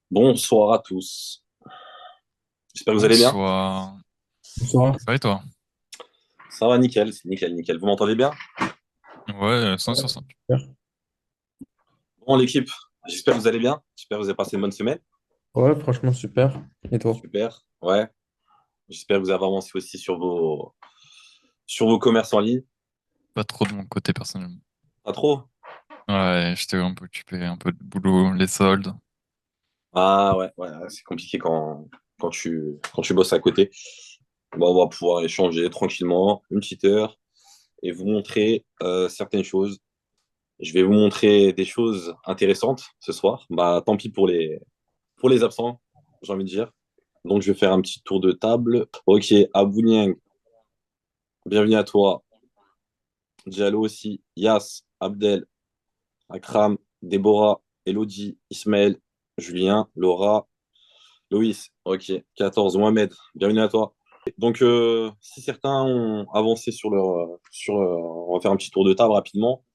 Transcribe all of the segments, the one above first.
Bonsoir à tous. J'espère que vous allez bien. Bonsoir. Bonsoir. Ça va et toi? Ça va nickel, c'est nickel, nickel. Vous m'entendez bien? Ouais, 5 sur 5. Bon, l'équipe, j'espère que vous allez bien. J'espère que vous avez passé une bonne semaine. Ouais, franchement, super. Et toi? Super. Ouais. J'espère que vous avez avancé aussi sur vos commerces en ligne. Pas trop de mon côté personnellement. Pas trop? Ouais, j'étais un peu occupé, un peu de boulot, les soldes. Ah ouais, ouais, c'est compliqué quand tu bosses à côté. Bon, on va pouvoir échanger tranquillement une petite heure et vous montrer certaines choses. Je vais vous montrer des choses intéressantes ce soir. Bah, tant pis pour les absents, j'ai envie de dire. Donc, je vais faire un petit tour de table. Ok, Abou Niang, bienvenue à toi. Diallo aussi. Yas, Abdel, Akram, Déborah, Elodie, Ismaël, Julien, Laura, Loïs. Ok, 14. Mohamed, bienvenue à toi. Donc, si certains ont avancé on va faire un petit tour de table rapidement.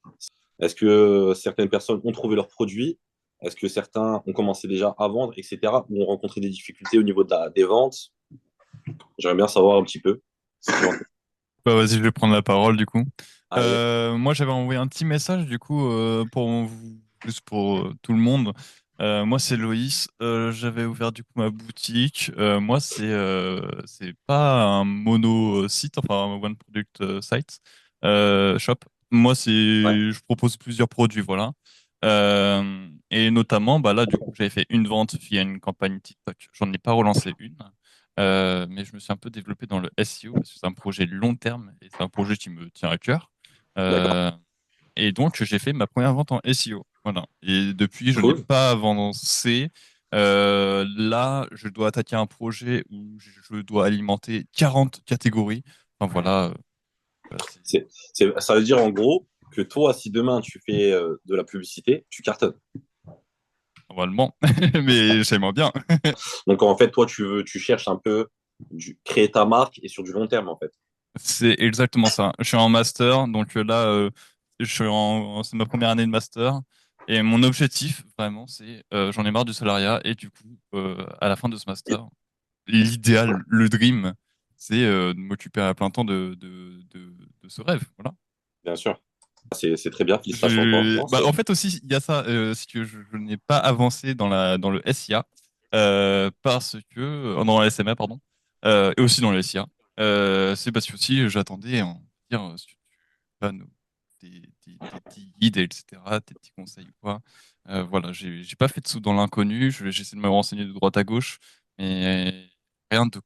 Est-ce que certaines personnes ont trouvé leurs produits? Est-ce que certains ont commencé déjà à vendre, etc. ou ont rencontré des difficultés au niveau des ventes? J'aimerais bien savoir un petit peu. Bah vas-y, je vais prendre la parole du coup. Allez, Moi, j'avais envoyé un petit message du coup pour juste pour tout le monde. Moi, c'est Loïs. J'avais ouvert du coup ma boutique. Moi, c'est pas un mono site, enfin un one product site shop. Moi, ouais, je propose plusieurs produits, voilà. Et notamment, bah là, du coup, j'avais fait une vente via une campagne TikTok. J'en ai pas relancé une. Mais je me suis un peu développé dans le SEO parce que c'est un projet long terme et c'est un projet qui me tient à cœur. d'accord. Euh, et donc, j'ai fait ma première vente en SEO. Voilà. Et depuis, je n'ai Cool. pas avancé. Là, je dois attaquer un projet où je dois alimenter 40 catégories. Enfin, voilà. Ça veut dire en gros que toi, si demain tu fais de la publicité, tu cartonnes. Normalement. Mais j'aimerais bien. Donc en fait, toi, tu cherches un peu créer ta marque et sur du long terme en fait. C'est exactement ça. Je suis en master, donc là, c'est ma première année de master. Et mon objectif, vraiment, j'en ai marre du salariat. Et du coup, à la fin de ce master, l'idéal, le dream, c'est de m'occuper à plein temps de ce rêve. Voilà. Bien sûr. C'est très bien. Félicitations à toi. Non, Bah, en fait aussi, il y a ça, c'est que je n'ai pas avancé dans le SIA, parce que, dans la SMA, pardon, et aussi dans le SIA. C'est parce que aussi, j'attendais, on va dire, si tu as tes petits guides, etc., tes petits conseils ou quoi. Voilà, j'ai pas fait de saut dans l'inconnu, j'essaie de me renseigner de droite à gauche, mais rien de,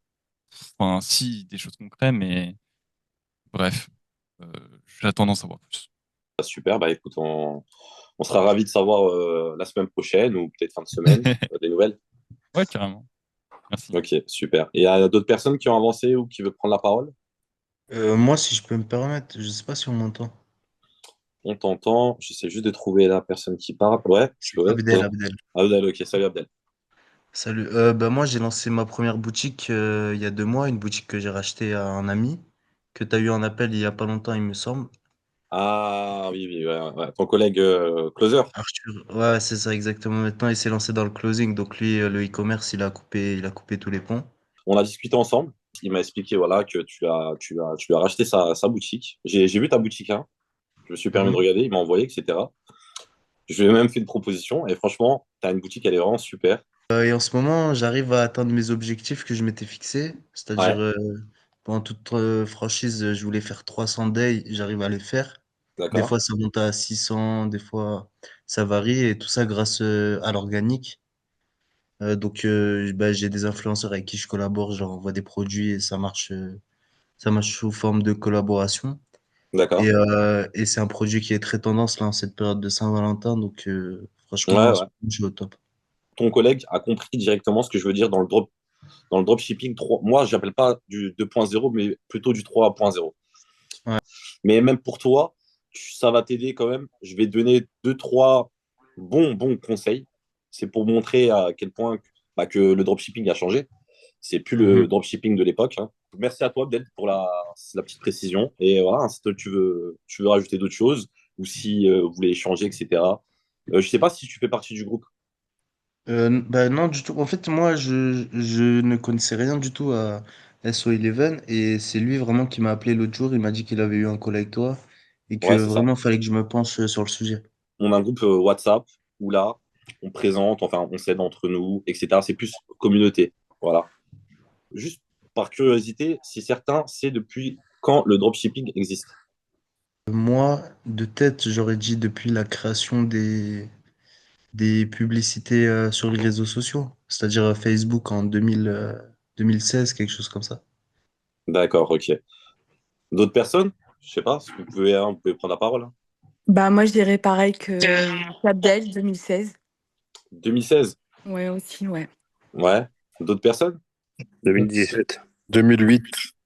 enfin, si, des choses concrètes, mais bref, euh, j'attends d'en savoir plus. super. Bah écoute, on sera ravis de savoir la semaine prochaine ou peut-être fin de semaine des nouvelles. Ouais, carrément. Merci. Ok, super. Et il y a d'autres personnes qui ont avancé ou qui veulent prendre la parole? Moi, si je peux me permettre, je sais pas si on m'entend. On t'entend. J'essaie juste de trouver la personne qui parle. Ouais, je C'est peux. Ouais, Abdel, Abdel. Abdel, ok, salut Abdel. Salut. Bah, moi, j'ai lancé ma première boutique il y a 2 mois, une boutique que j'ai rachetée à un ami, que tu as eu en appel il y a pas longtemps, il me semble. Ah oui, oui, ouais, ouais. Ton collègue Closer. Arthur. Ouais, c'est ça, exactement. Maintenant, il s'est lancé dans le closing. Donc, lui, le e-commerce, il a coupé tous les ponts. On a discuté ensemble. Il m'a expliqué voilà, que tu as racheté sa boutique. J'ai vu ta boutique, hein. Je me suis permis de Mhm. regarder, il m'a envoyé, etc. Je lui ai même fait une proposition et franchement, tu as une boutique, elle est vraiment super. Et en ce moment, j'arrive à atteindre mes objectifs que je m'étais fixés. C'est-à-dire, Ouais, pendant toute franchise, je voulais faire 300 days, j'arrive à les faire. Des d'accord. fois, ça monte à 600, des fois, ça varie, et tout ça grâce à l'organique. Donc, bah, j'ai des influenceurs avec qui je collabore, je leur envoie des produits et ça marche sous forme de collaboration. Et, D'accord. c'est un produit qui est très tendance là en cette période de Saint-Valentin, donc Ouais, franchement, en ce ouais. moment, je suis au top. Ton collègue a compris directement ce que je veux dire dans le dropshipping 3. Moi, j'appelle pas du 2.0, mais plutôt du 3.0. Ouais. Mais même pour toi, ça va t'aider quand même. Je vais te donner deux, trois bons conseils. C'est pour montrer à quel point bah, que le dropshipping a changé. C'est plus le Mhm. dropshipping de l'époque, hein. Merci à toi, Abdel, pour la petite précision. Et voilà, si tu veux rajouter d'autres choses ou si vous voulez échanger, etc. Je ne sais pas si tu fais partie du groupe. Bah non, du tout. En fait, moi, je ne connaissais rien du tout à SO11 et c'est lui vraiment qui m'a appelé l'autre jour. Il m'a dit qu'il avait eu un call avec toi et que Ouais, c'est ça. vraiment, il fallait que je me penche sur le sujet. On a un groupe WhatsApp où là, on présente, enfin, on s'aide entre nous, etc. C'est plus communauté. Voilà. Juste par curiosité, si certains, c'est depuis quand le dropshipping existe. Moi, de tête, j'aurais dit depuis la création des publicités sur les réseaux sociaux, c'est-à-dire Facebook en 2016, quelque chose comme ça. D'accord, ok. D'autres personnes? Je sais pas, si vous pouvez prendre la parole, hein. Bah, moi, je dirais pareil que Abdel, 2016. 2016, Ouais, aussi, ouais. ouais. D'autres personnes? 2017. 2008,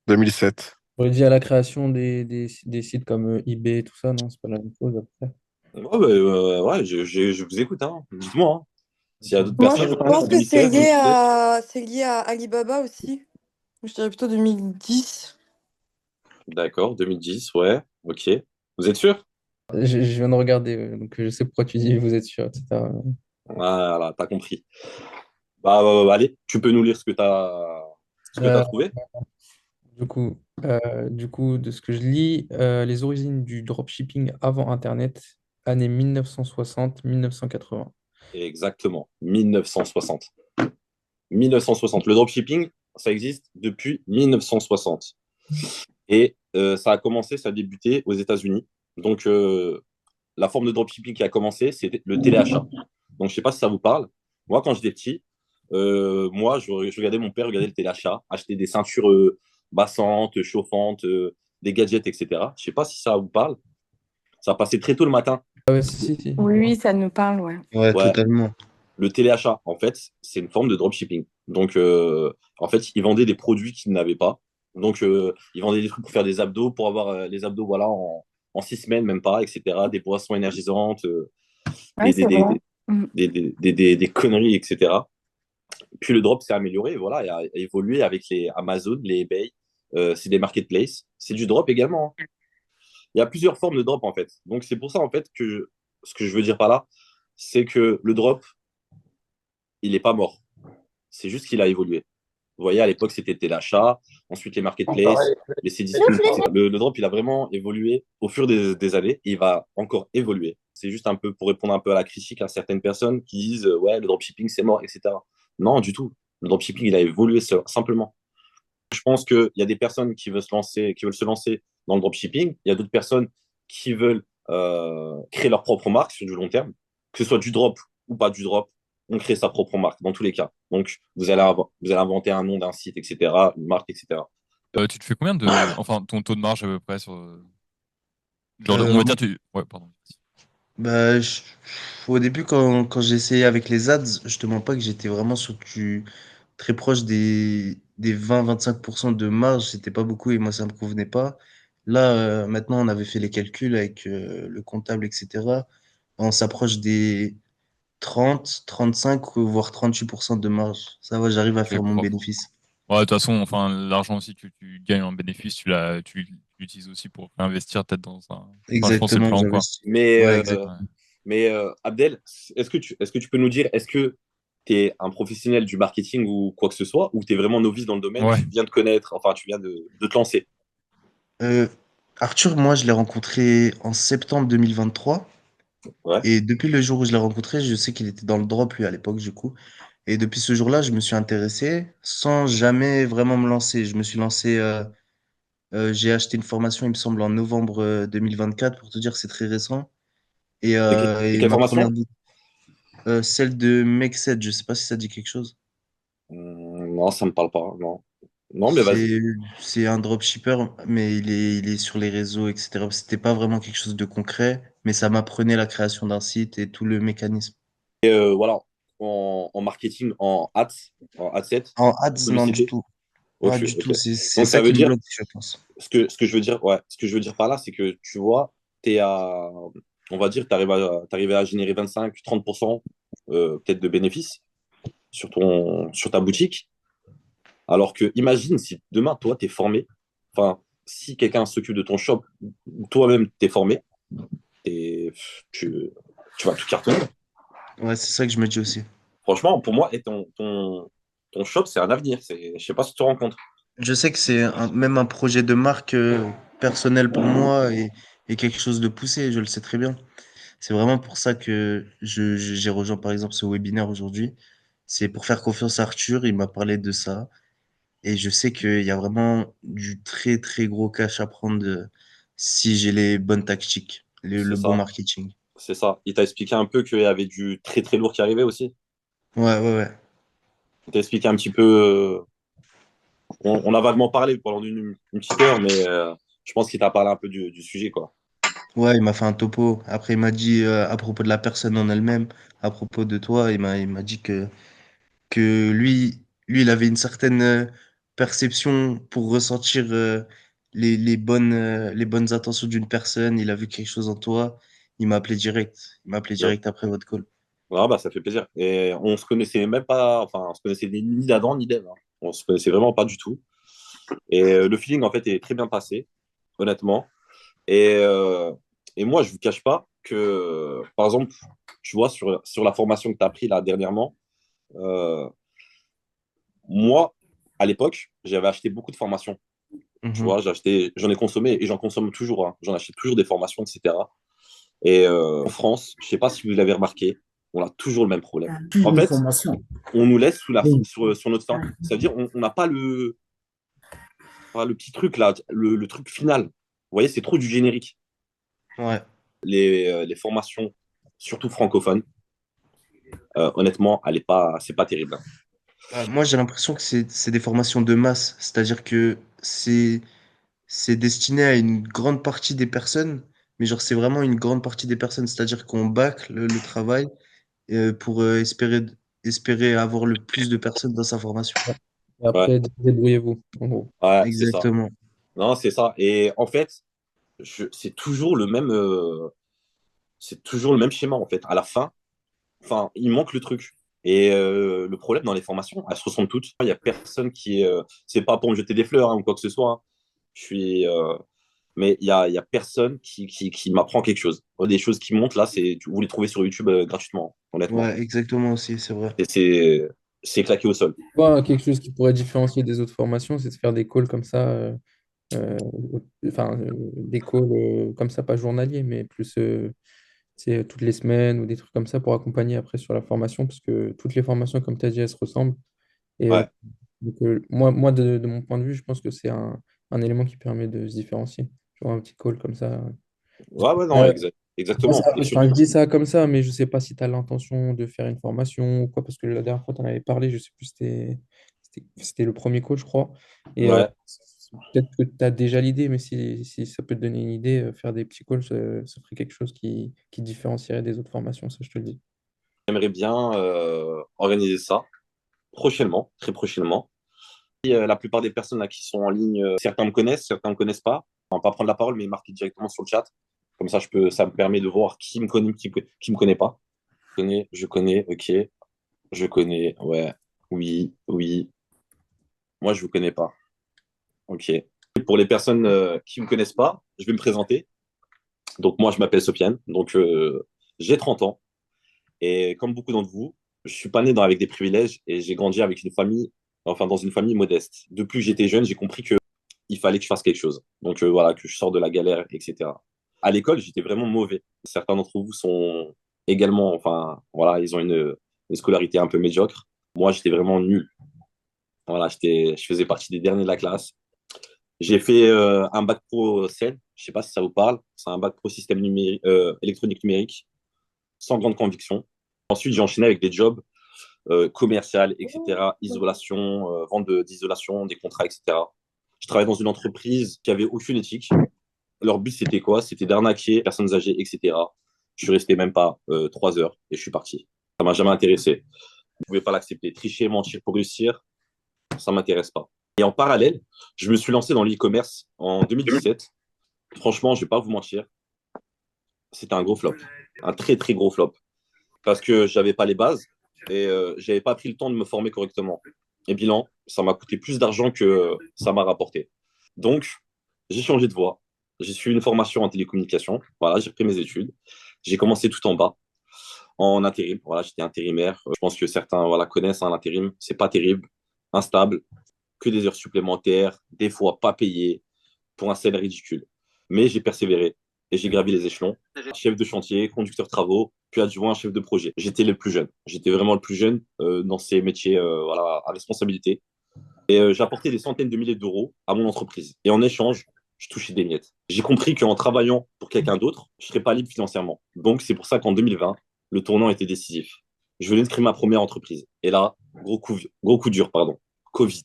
2007. J'aurais dit à la création des sites comme eBay, tout ça, non, c'est pas la même chose après. Ouais, bah, ouais, je vous écoute, hein. Dites-moi, hein. S'il y a d'autres Moi, je personnes, pense que 2016, 2017. c'est lié à Alibaba aussi. Je dirais plutôt 2010. D'accord, 2010, ouais, ok. Vous êtes sûr? Je viens de regarder, donc je sais pourquoi tu dis vous êtes sûr, etc. Voilà, t'as compris. Bah, allez, tu peux nous lire ce que t'as Euh, trouvé? du coup, de ce que je lis, les origines du dropshipping avant Internet, années 1960-1980. Exactement, 1960. 1960. Le dropshipping, ça existe depuis 1960. Et ça a débuté aux États-Unis. Donc, la forme de dropshipping qui a commencé, c'était le téléachat. Donc, je ne sais pas si ça vous parle. Moi, quand j'étais petit, moi, je regardais mon père regarder le téléachat, acheter des ceintures bassantes, chauffantes, des gadgets, etc. Je ne sais pas si ça vous parle. Ça passait très tôt le matin. Ah ouais, si, si, si. Oui, oui, ça nous parle, ouais. Ouais, Ouais, totalement. le téléachat, en fait, c'est une forme de dropshipping. Donc, en fait, ils vendaient des produits qu'ils n'avaient pas. Donc, ils vendaient des trucs pour faire des abdos, pour avoir les abdos, voilà, en 6 semaines, même pas, etc. Des boissons énergisantes, Ouais, des, des, c'est des, vrai. Mm. des conneries, etc. Puis le drop s'est amélioré, voilà, et a évolué avec les Amazon, les eBay. C'est des marketplaces. C'est du drop également, hein. Il y a plusieurs formes de drop, en fait. Donc, c'est pour ça, en fait, que ce que je veux dire par là, c'est que le drop, il n'est pas mort. C'est juste qu'il a évolué. Vous voyez, à l'époque, c'était l'achat, ensuite les marketplaces, les Cdiscount, etc. Le drop, il a vraiment évolué au fur des années et il va encore évoluer. C'est juste un peu pour répondre un peu à la critique à certaines personnes qui disent ouais, le dropshipping, c'est mort, etc. Non, du tout. Le dropshipping, il a évolué simplement. Je pense qu'il y a des personnes qui veulent se lancer dans le dropshipping. Il y a d'autres personnes qui veulent créer leur propre marque sur du long terme, que ce soit du drop ou pas du drop. On crée sa propre marque dans tous les cas. Donc, vous allez inventer un nom d'un site, etc., une marque, etc. Tu te fais combien de. Enfin, ton taux de marge à peu près sur. Genre, on Euh, va dire, tu. Ouais, pardon. Bah, au début, quand j'ai essayé avec les ads, je te mens pas que j'étais vraiment sur du très proche des 20-25% de marge. C'était pas beaucoup et moi, ça me convenait pas. Là, maintenant, on avait fait les calculs avec le comptable, etc. On s'approche des 30-35 voire 38% de marge. Ça va, j'arrive à Ok, faire mon propre. bénéfice. Ouais, de toute façon, enfin, l'argent aussi que tu gagnes en bénéfice, tu l'utilises aussi pour réinvestir peut-être dans un. Enfin, je pense que c'est le Exactement, plan, quoi. j'investis. Mais, Ouais, euh, exact. Ouais. mais Abdel, est-ce que tu peux nous dire, est-ce que tu es un professionnel du marketing ou quoi que ce soit, ou tu es vraiment novice dans le domaine, Ouais. tu viens de connaître, enfin, tu viens de te lancer? Euh, Arthur, moi, je l'ai rencontré en septembre 2023. Ouais. Et depuis le jour où je l'ai rencontré, je sais qu'il était dans le drop, lui, à l'époque, du coup. Et depuis ce jour-là, je me suis intéressé sans jamais vraiment me lancer. Je me suis lancé, j'ai acheté une formation, il me semble, en novembre 2024, pour te dire que c'est très récent. Et Et quelle ma première formation? boutique, celle de Make7, je sais pas si ça dit quelque chose. Non, ça me parle pas. Non. Non, mais vas-y. C'est, c'est un dropshipper, mais il est sur les réseaux, etc. C'était pas vraiment quelque chose de concret, mais ça m'apprenait la création d'un site et tout le mécanisme. Voilà, en marketing, en adset, En ads, non, du publicité. tout. Pas Ok, du ok. tout. C'est Donc ça ça veut qui me dire, bloque, je pense. ce que je veux dire, ouais, ce que je veux dire par là, c'est que tu vois, on va dire, t'arrives à générer 25-30% peut-être de bénéfices sur ta boutique. Alors que imagine si demain, toi, tu es formé, enfin, si quelqu'un s'occupe de ton shop, ou toi-même, tu es formé, et tu vas tout cartonner. Ouais, c'est ça que je me dis aussi. Franchement, pour moi, et ton shop, c'est un avenir. Je sais pas si tu te rends compte. Je sais que c'est même un projet de marque personnel pour moi et quelque chose de poussé, je le sais très bien. C'est vraiment pour ça que j'ai rejoint par exemple ce webinaire aujourd'hui. C'est pour faire confiance à Arthur, il m'a parlé de ça. Et je sais qu'il y a vraiment du très très gros cash à prendre si j'ai les bonnes tactiques, le C'est bon ça. marketing. C'est ça. Il t'a expliqué un peu qu'il y avait du très très lourd qui arrivait aussi. Ouais, ouais, ouais. Il t'a expliqué un petit peu. On a vaguement parlé pendant une petite heure, mais je pense qu'il t'a parlé un peu du sujet, quoi. Ouais, il m'a fait un topo. Après, il m'a dit à propos de la personne en elle-même, à propos de toi, il m'a dit que lui, il avait une certaine perception pour ressentir les bonnes intentions d'une personne. Il a vu quelque chose en toi. Il m'a appelé direct. Il m'a appelé Ouais. direct après votre call. Ah, bah, ça fait plaisir. Et on se connaissait même pas, enfin, on se connaissait ni d'Adam ni d'Ève, hein. On se connaissait vraiment pas du tout. Et le feeling, en fait, est très bien passé, honnêtement. Et, euh, et moi, je vous cache pas que, par exemple, tu vois, sur la formation que tu as pris là dernièrement, euh, moi, à l'époque, j'avais acheté beaucoup de formations. Tu Mhm. vois, j'en ai consommé et j'en consomme toujours, hein. J'en achète toujours des formations, etc. Et en France, je sais pas si vous l'avez remarqué, on a toujours le même problème. En Suivre une fait, formation. on nous laisse Oui. sur notre fin. Ça veut dire on n'a pas le petit truc là, le truc final. Vous voyez, c'est trop du générique. Ouais. Les formations, surtout francophones, honnêtement, c'est pas terrible, hein. Moi, j'ai l'impression que c'est des formations de masse. C'est-à-dire que c'est destiné à une grande partie des personnes, mais genre, c'est vraiment une grande partie des personnes. C'est-à-dire qu'on bâcle le travail pour espérer avoir le plus de personnes dans sa formation. Et Ouais, après, débrouillez-vous, en gros. ouais, c'est ça. Exactement. Non, c'est ça. Et en fait, c'est toujours le même schéma en fait. À la fin, enfin, il manque le truc. Et le problème dans les formations, elles se ressemblent toutes. Il n'y a personne qui est. C'est pas pour me jeter des fleurs, hein, ou quoi que ce soit, hein. Je suis. Mais il y a personne qui m'apprend quelque chose. Des choses qui montent là, vous les trouvez sur YouTube gratuitement, honnêtement. Ouais, exactement aussi, c'est vrai. Et c'est claqué au sol. Voilà, quelque chose qui pourrait différencier des autres formations, c'est de faire des calls comme ça, euh, des calls comme ça, pas journaliers, mais plus toutes les semaines ou des trucs comme ça pour accompagner après sur la formation, parce que toutes les formations, comme tu as dit, elles se ressemblent. Et Ouais, moi de mon point de vue, je pense que c'est un élément qui permet de se différencier. Tu vois, un petit call comme ça. ouais, non, Euh, exactement. Et enfin, je surtout, dis ça comme ça, mais je sais pas si tu as l'intention de faire une formation ou quoi, parce que la dernière fois, tu en avais parlé, je sais plus, c'était le premier coach, je crois. Et ouais, peut-être que tu as déjà l'idée, mais si ça peut te donner une idée, faire des petits calls, ça ferait quelque chose qui différencierait des autres formations, ça, je te le dis. j'aimerais bien organiser ça prochainement, très prochainement. Et, la plupart des personnes là, qui sont en ligne, certains me connaissent, certains ne me connaissent pas. On va pas prendre la parole, mais marquer directement sur le chat. Comme ça, ça me permet de voir qui me connaît, qui me connaît pas. Je connais, ok. Je connais, ouais, oui, oui. Moi, je vous connais pas. Ok. Pour les personnes qui me connaissent pas, je vais me présenter. Donc, moi, je m'appelle Sofiane. Donc, j'ai 30 ans. Et comme beaucoup d'entre vous, je suis pas né avec des privilèges et j'ai grandi avec une famille, enfin, dans une famille modeste. Depuis que j'étais jeune, j'ai compris que il fallait que je fasse quelque chose. Donc, voilà, que je sors de la galère, etc. À l'école, j'étais vraiment mauvais. Certains d'entre vous sont également, enfin, voilà, ils ont une scolarité un peu médiocre. Moi, j'étais vraiment nul. Voilà, je faisais partie des derniers de la classe. J'ai fait un bac pro SEL, je sais pas si ça vous parle. C'est un bac pro système numérique, électronique numérique, sans grande conviction. Ensuite, j'ai enchaîné avec des jobs commerciaux, etc., isolation, d'isolation, des contrats, etc. Je travaillais dans une entreprise qui avait aucune éthique. Leur but, c'était quoi? C'était d'arnaquer les personnes âgées, etc. Je suis resté même pas 3 heures et je suis parti. Ça m'a jamais intéressé. Je ne pouvais pas l'accepter. Tricher, mentir pour réussir, ça m'intéresse pas. Et en parallèle, je me suis lancé dans l'e-commerce en 2017. Franchement, je vais pas vous mentir, c'était un gros flop, un très très gros flop, parce que j'avais pas les bases et j'avais pas pris le temps de me former correctement. Et bilan, ça m'a coûté plus d'argent que ça m'a rapporté. Donc, j'ai changé de voie. J'ai suivi une formation en télécommunication. Voilà, j'ai pris mes études. J'ai commencé tout en bas. en intérim. Voilà, j'étais intérimaire. Je pense que certains voilà, connaissent hein, l'intérim. C'est pas terrible, instable, que des heures supplémentaires, des fois pas payées, pour un salaire ridicule. Mais j'ai persévéré et j'ai gravi les échelons. Chef de chantier, conducteur travaux, puis adjoint, chef de projet. J'étais le plus jeune. J'étais vraiment le plus jeune dans ces métiers voilà, à responsabilité. Et j'apportais des centaines de milliers d'euros à mon entreprise. Et en échange, je touchais des miettes. J'ai compris qu'en travaillant pour quelqu'un d'autre, je ne serais pas libre financièrement. Donc, c'est pour ça qu'en 2020, le tournant était décisif. Je venais de créer ma première entreprise. Et là, gros coup dur, pardon. Covid.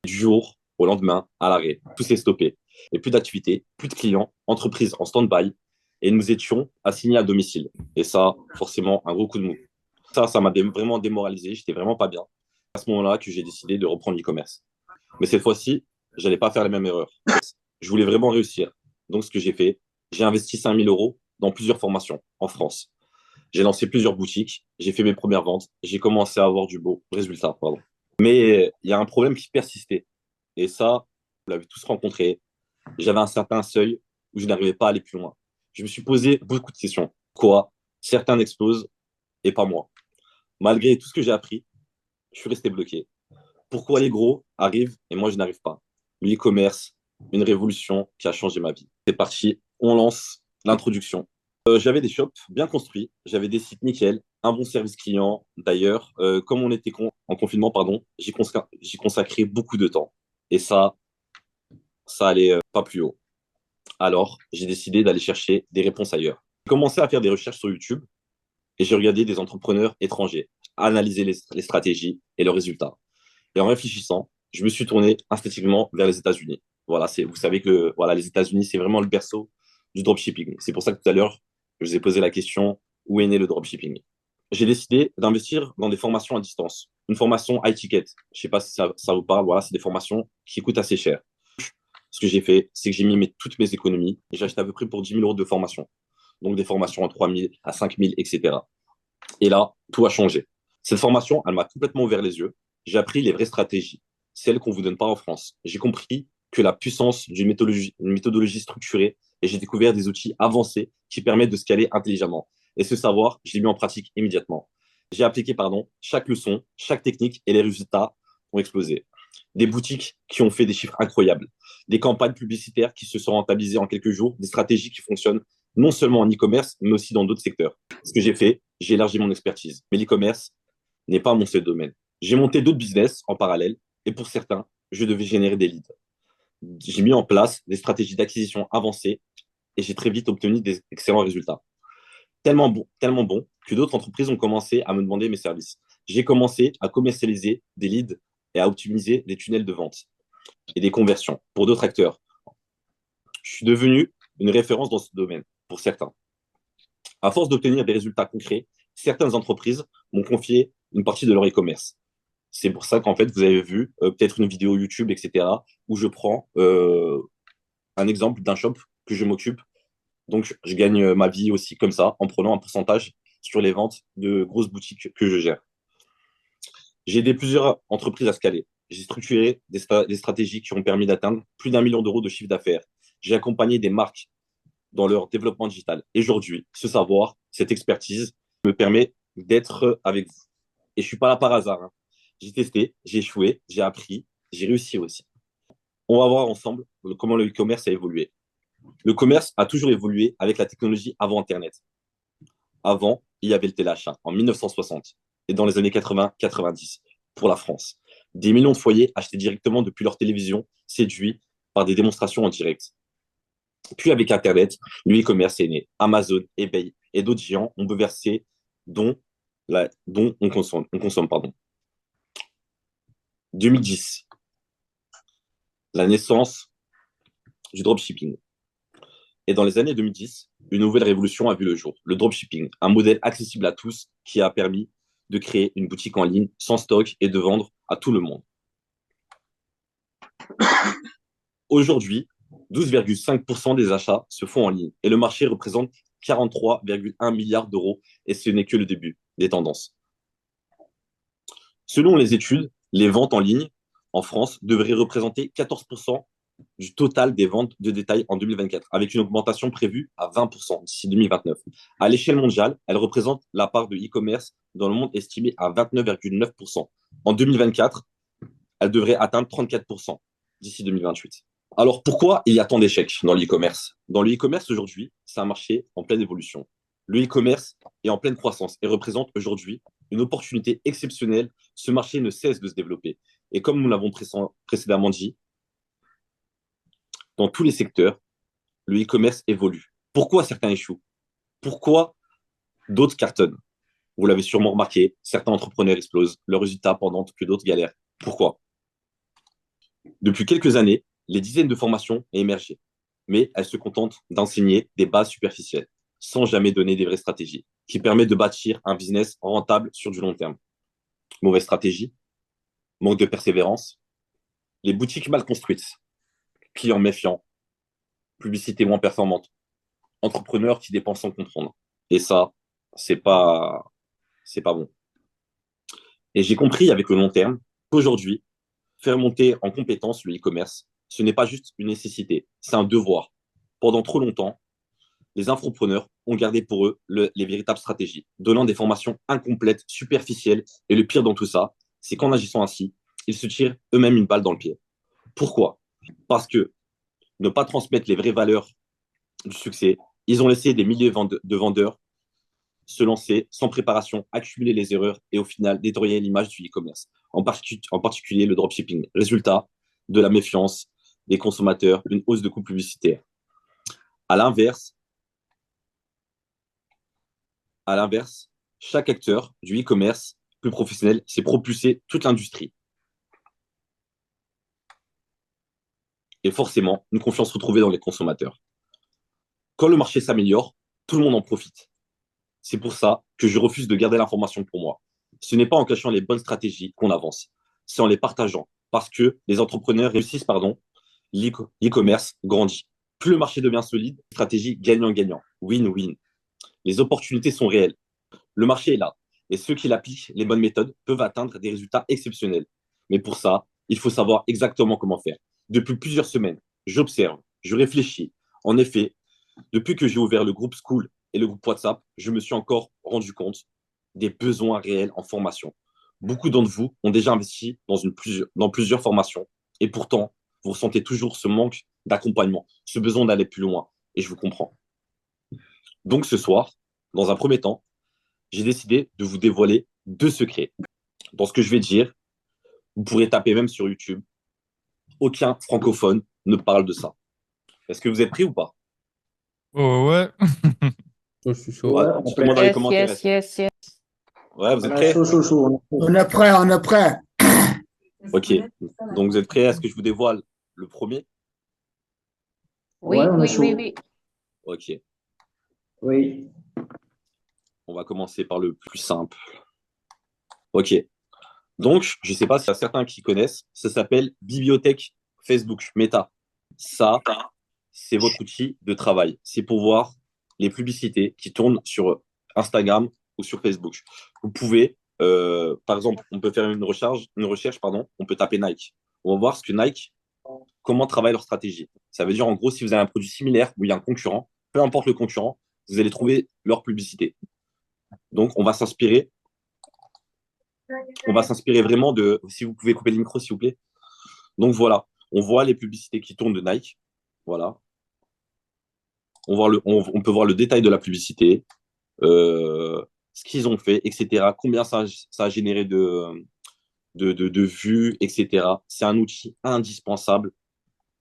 Du jour au lendemain, à l'arrêt. Tout s'est stoppé. Et plus d'activité, plus de clients, entreprise en stand-by. Et nous étions assignés à domicile. Et ça, forcément, un gros coup de mou. Ça m'a vraiment démoralisé. J'étais vraiment pas bien. À ce moment-là que j'ai décidé de reprendre l'e-commerce. Mais cette fois-ci, je n'allais pas faire les mêmes erreurs. Je voulais vraiment réussir. Donc, ce que j'ai fait, j'ai investi 5 000 euros dans plusieurs formations en France. J'ai lancé plusieurs boutiques, j'ai fait mes premières ventes, j'ai commencé à avoir du beau résultat. Pardon. Mais il y a un problème qui persistait. Et ça, vous l'avez tous rencontré. J'avais un certain seuil où je n'arrivais pas à aller plus loin. Je me suis posé beaucoup de questions. Quoi? Certains explosent et pas moi. Malgré tout ce que j'ai appris, je suis resté bloqué. Pourquoi les gros arrivent et moi je n'arrive pas? L'e-commerce, une révolution qui a changé ma vie. C'est parti, on lance l'introduction. J'avais des shops bien construits, j'avais des sites nickel, un bon service client. D'ailleurs, comme on était en confinement, pardon, j'y consacré beaucoup de temps. Et ça allait pas plus haut. Alors, j'ai décidé d'aller chercher des réponses ailleurs. J'ai commencé à faire des recherches sur YouTube et j'ai regardé des entrepreneurs étrangers, analyser les stratégies et leurs résultats. Et en réfléchissant, je me suis tourné instinctivement vers les États-Unis. Voilà, vous savez que voilà, les États-Unis, c'est vraiment le berceau du dropshipping. C'est pour ça que tout à l'heure, je vous ai posé la question, où est né le dropshipping? J'ai décidé d'investir dans des formations à distance. Une formation high ticket. Je ne sais pas si ça vous parle. Voilà, c'est des formations qui coûtent assez cher. Ce que j'ai fait, c'est que j'ai mis toutes mes économies et j'ai acheté à peu près pour 10 000 euros de formation. Donc des formations à 3 000, à 5 000, etc. Et là, tout a changé. Cette formation, elle m'a complètement ouvert les yeux. J'ai appris les vraies stratégies, celles qu'on ne vous donne pas en France. J'ai compris que la puissance d'une méthodologie structurée et j'ai découvert des outils avancés qui permettent de scaler intelligemment. Et ce savoir, je l'ai mis en pratique immédiatement. J'ai appliqué chaque leçon, chaque technique et les résultats ont explosé. Des boutiques qui ont fait des chiffres incroyables, des campagnes publicitaires qui se sont rentabilisées en quelques jours, des stratégies qui fonctionnent non seulement en e-commerce, mais aussi dans d'autres secteurs. Ce que j'ai fait, j'ai élargi mon expertise. Mais l'e-commerce n'est pas mon seul domaine. J'ai monté d'autres business en parallèle et pour certains, je devais générer des leads. J'ai mis en place des stratégies d'acquisition avancées et j'ai très vite obtenu des excellents résultats. Tellement bon que d'autres entreprises ont commencé à me demander mes services. J'ai commencé à commercialiser des leads et à optimiser des tunnels de vente et des conversions pour d'autres acteurs. Je suis devenu une référence dans ce domaine pour certains. À force d'obtenir des résultats concrets, certaines entreprises m'ont confié une partie de leur e-commerce. C'est pour ça qu'en fait, vous avez vu peut-être une vidéo YouTube, etc., où je prends un exemple d'un shop que je m'occupe. Donc, je gagne ma vie aussi comme ça, en prenant un pourcentage sur les ventes de grosses boutiques que je gère. J'ai aidé plusieurs entreprises à scaler. J'ai structuré des stratégies qui ont permis d'atteindre plus d'1 million d'euros de chiffre d'affaires. J'ai accompagné des marques dans leur développement digital. Et aujourd'hui, ce savoir, cette expertise me permet d'être avec vous. Et je ne suis pas là par hasard. Hein. J'ai testé, j'ai échoué, j'ai appris, j'ai réussi aussi. On va voir ensemble comment le e-commerce a évolué. Le commerce a toujours évolué avec la technologie avant Internet. Avant, il y avait le téléachat en 1960 et dans les années 80-90 pour la France. Des millions de foyers achetaient directement depuis leur télévision, séduits par des démonstrations en direct. Puis avec Internet, le e-commerce est né. Amazon, eBay et d'autres géants ont bouleversé dont on consomme. 2010, la naissance du dropshipping. Et dans les années 2010, une nouvelle révolution a vu le jour, le dropshipping, un modèle accessible à tous qui a permis de créer une boutique en ligne sans stock et de vendre à tout le monde. Aujourd'hui, 12,5% des achats se font en ligne et le marché représente 43,1 milliards d'euros et ce n'est que le début des tendances. Selon les études, les ventes en ligne en France devraient représenter 14% du total des ventes de détail en 2024, avec une augmentation prévue à 20% d'ici 2029. À l'échelle mondiale, elle représente la part de e-commerce dans le monde estimée à 29,9%. En 2024, elle devrait atteindre 34% d'ici 2028. Alors pourquoi il y a tant d'échecs dans l'e-commerce? Dans le e-commerce aujourd'hui, c'est un marché en pleine évolution. Le e-commerce est en pleine croissance et représente aujourd'hui une opportunité exceptionnelle. Ce marché ne cesse de se développer. Et comme nous l'avons précédemment dit, dans tous les secteurs, le e-commerce évolue. Pourquoi certains échouent? Pourquoi d'autres cartonnent? Vous l'avez sûrement remarqué, certains entrepreneurs explosent leurs résultats pendant que d'autres galèrent. Pourquoi? Depuis quelques années, les dizaines de formations ont émergé, mais elles se contentent d'enseigner des bases superficielles, sans jamais donner des vraies stratégies, qui permettent de bâtir un business rentable sur du long terme. Mauvaise stratégie, manque de persévérance, les boutiques mal construites, clients méfiants, publicité moins performante, entrepreneurs qui dépensent sans comprendre. Et ça, c'est pas, c'est pas bon. Et j'ai compris avec le long terme qu'aujourd'hui, faire monter en compétence le e-commerce, ce n'est pas juste une nécessité, c'est un devoir. Pendant trop longtemps, les infopreneurs ont gardé pour eux les véritables stratégies, donnant des formations incomplètes, superficielles. Et le pire dans tout ça, c'est qu'en agissant ainsi, ils se tirent eux-mêmes une balle dans le pied. Pourquoi? Parce que ne pas transmettre les vraies valeurs du succès, ils ont laissé des milliers de vendeurs se lancer sans préparation, accumuler les erreurs et au final détériorer l'image du e-commerce, en particulier le dropshipping. Résultat, de la méfiance des consommateurs, une hausse de coûts publicitaires. À l'inverse, à l'inverse, chaque acteur du e-commerce plus professionnel s'est propulsé toute l'industrie. Et forcément, une confiance retrouvée dans les consommateurs. Quand le marché s'améliore, tout le monde en profite. C'est pour ça que je refuse de garder l'information pour moi. Ce n'est pas en cachant les bonnes stratégies qu'on avance, c'est en les partageant. Parce que les entrepreneurs réussissent, l'e-commerce grandit. Plus le marché devient solide, stratégie gagnant-gagnant, win-win. Les opportunités sont réelles. Le marché est là. Et ceux qui l'appliquent, les bonnes méthodes, peuvent atteindre des résultats exceptionnels. Mais pour ça, il faut savoir exactement comment faire. Depuis plusieurs semaines, j'observe, je réfléchis. En effet, depuis que j'ai ouvert le groupe School et le groupe WhatsApp, je me suis encore rendu compte des besoins réels en formation. Beaucoup d'entre vous ont déjà investi dans plusieurs formations et pourtant, vous ressentez toujours ce manque d'accompagnement, ce besoin d'aller plus loin. Et je vous comprends. Donc ce soir, dans un premier temps, j'ai décidé de vous dévoiler 2 secrets. Dans ce que je vais dire, vous pourrez taper même sur YouTube. Aucun francophone ne parle de ça. Est-ce que vous êtes prêts ou pas? Oh ouais. Je suis chaud. Ouais, Ouais, on est dites-le moi dans prêt. les Yes, commentaires. yes, yes, yes. Ouais, vous êtes On est prêts? chaud, chaud, chaud. On est prêt, on est prêt. Ok. Donc vous êtes prêts à ce que je vous dévoile le premier? Oui, Ouais, on est oui, oui, chaud. oui. Ok. Oui. On va commencer par le plus simple. Ok. Donc, je ne sais pas s'il y a certains qui connaissent, ça s'appelle Bibliothèque Facebook, Meta. Ça, c'est votre outil de travail. C'est pour voir les publicités qui tournent sur Instagram ou sur Facebook. Vous pouvez, par exemple, on peut faire une recherche, pardon, on peut taper Nike. On va voir ce que Nike, comment travaille leur stratégie. Ça veut dire, en gros, si vous avez un produit similaire où il y a un concurrent, peu importe le concurrent, vous allez trouver leur publicité. Donc, on va s'inspirer vraiment de, si vous pouvez couper le micro, s'il vous plaît. Donc voilà, on voit les publicités qui tournent de Nike. Voilà. On peut voir le détail de la publicité, ce qu'ils ont fait, etc. Combien ça a généré de vues, etc. C'est un outil indispensable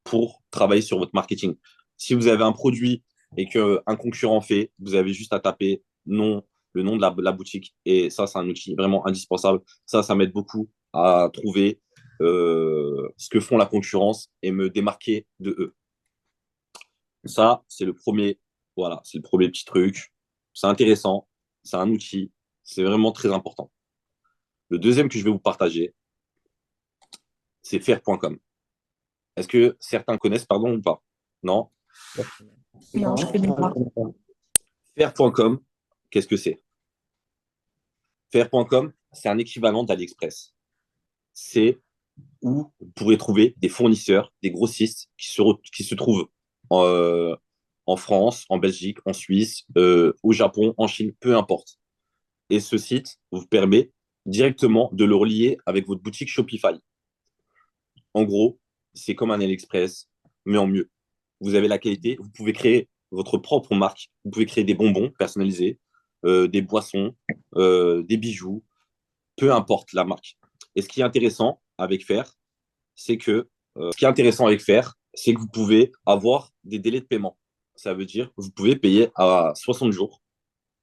pour travailler sur votre marketing. Si vous avez un produit et qu'un concurrent fait, vous avez juste à taper le nom de la boutique. Et ça, c'est un outil vraiment indispensable. Ça m'aide beaucoup à trouver ce que font la concurrence et me démarquer de eux. Ça, c'est le premier, voilà, c'est le premier petit truc. C'est intéressant, c'est un outil, c'est vraiment très important. Le deuxième que je vais vous partager, c'est faire.com. Est-ce que certains connaissent, pardon, ou pas? Non? Non, je connais pas. Faire.com, qu'est-ce que c'est? Faire.com, c'est un équivalent d'AliExpress. C'est où vous pourrez trouver des fournisseurs, des grossistes qui se trouvent en, en France, en Belgique, en Suisse, au Japon, en Chine, peu importe. Et ce site vous permet directement de le relier avec votre boutique Shopify. En gros, c'est comme un AliExpress, mais en mieux. Vous avez la qualité, vous pouvez créer votre propre marque, vous pouvez créer des bonbons personnalisés, des boissons, des bijoux, peu importe la marque. Et ce qui est intéressant avec Faire, c'est que vous pouvez avoir des délais de paiement. Ça veut dire que vous pouvez payer à 60 jours.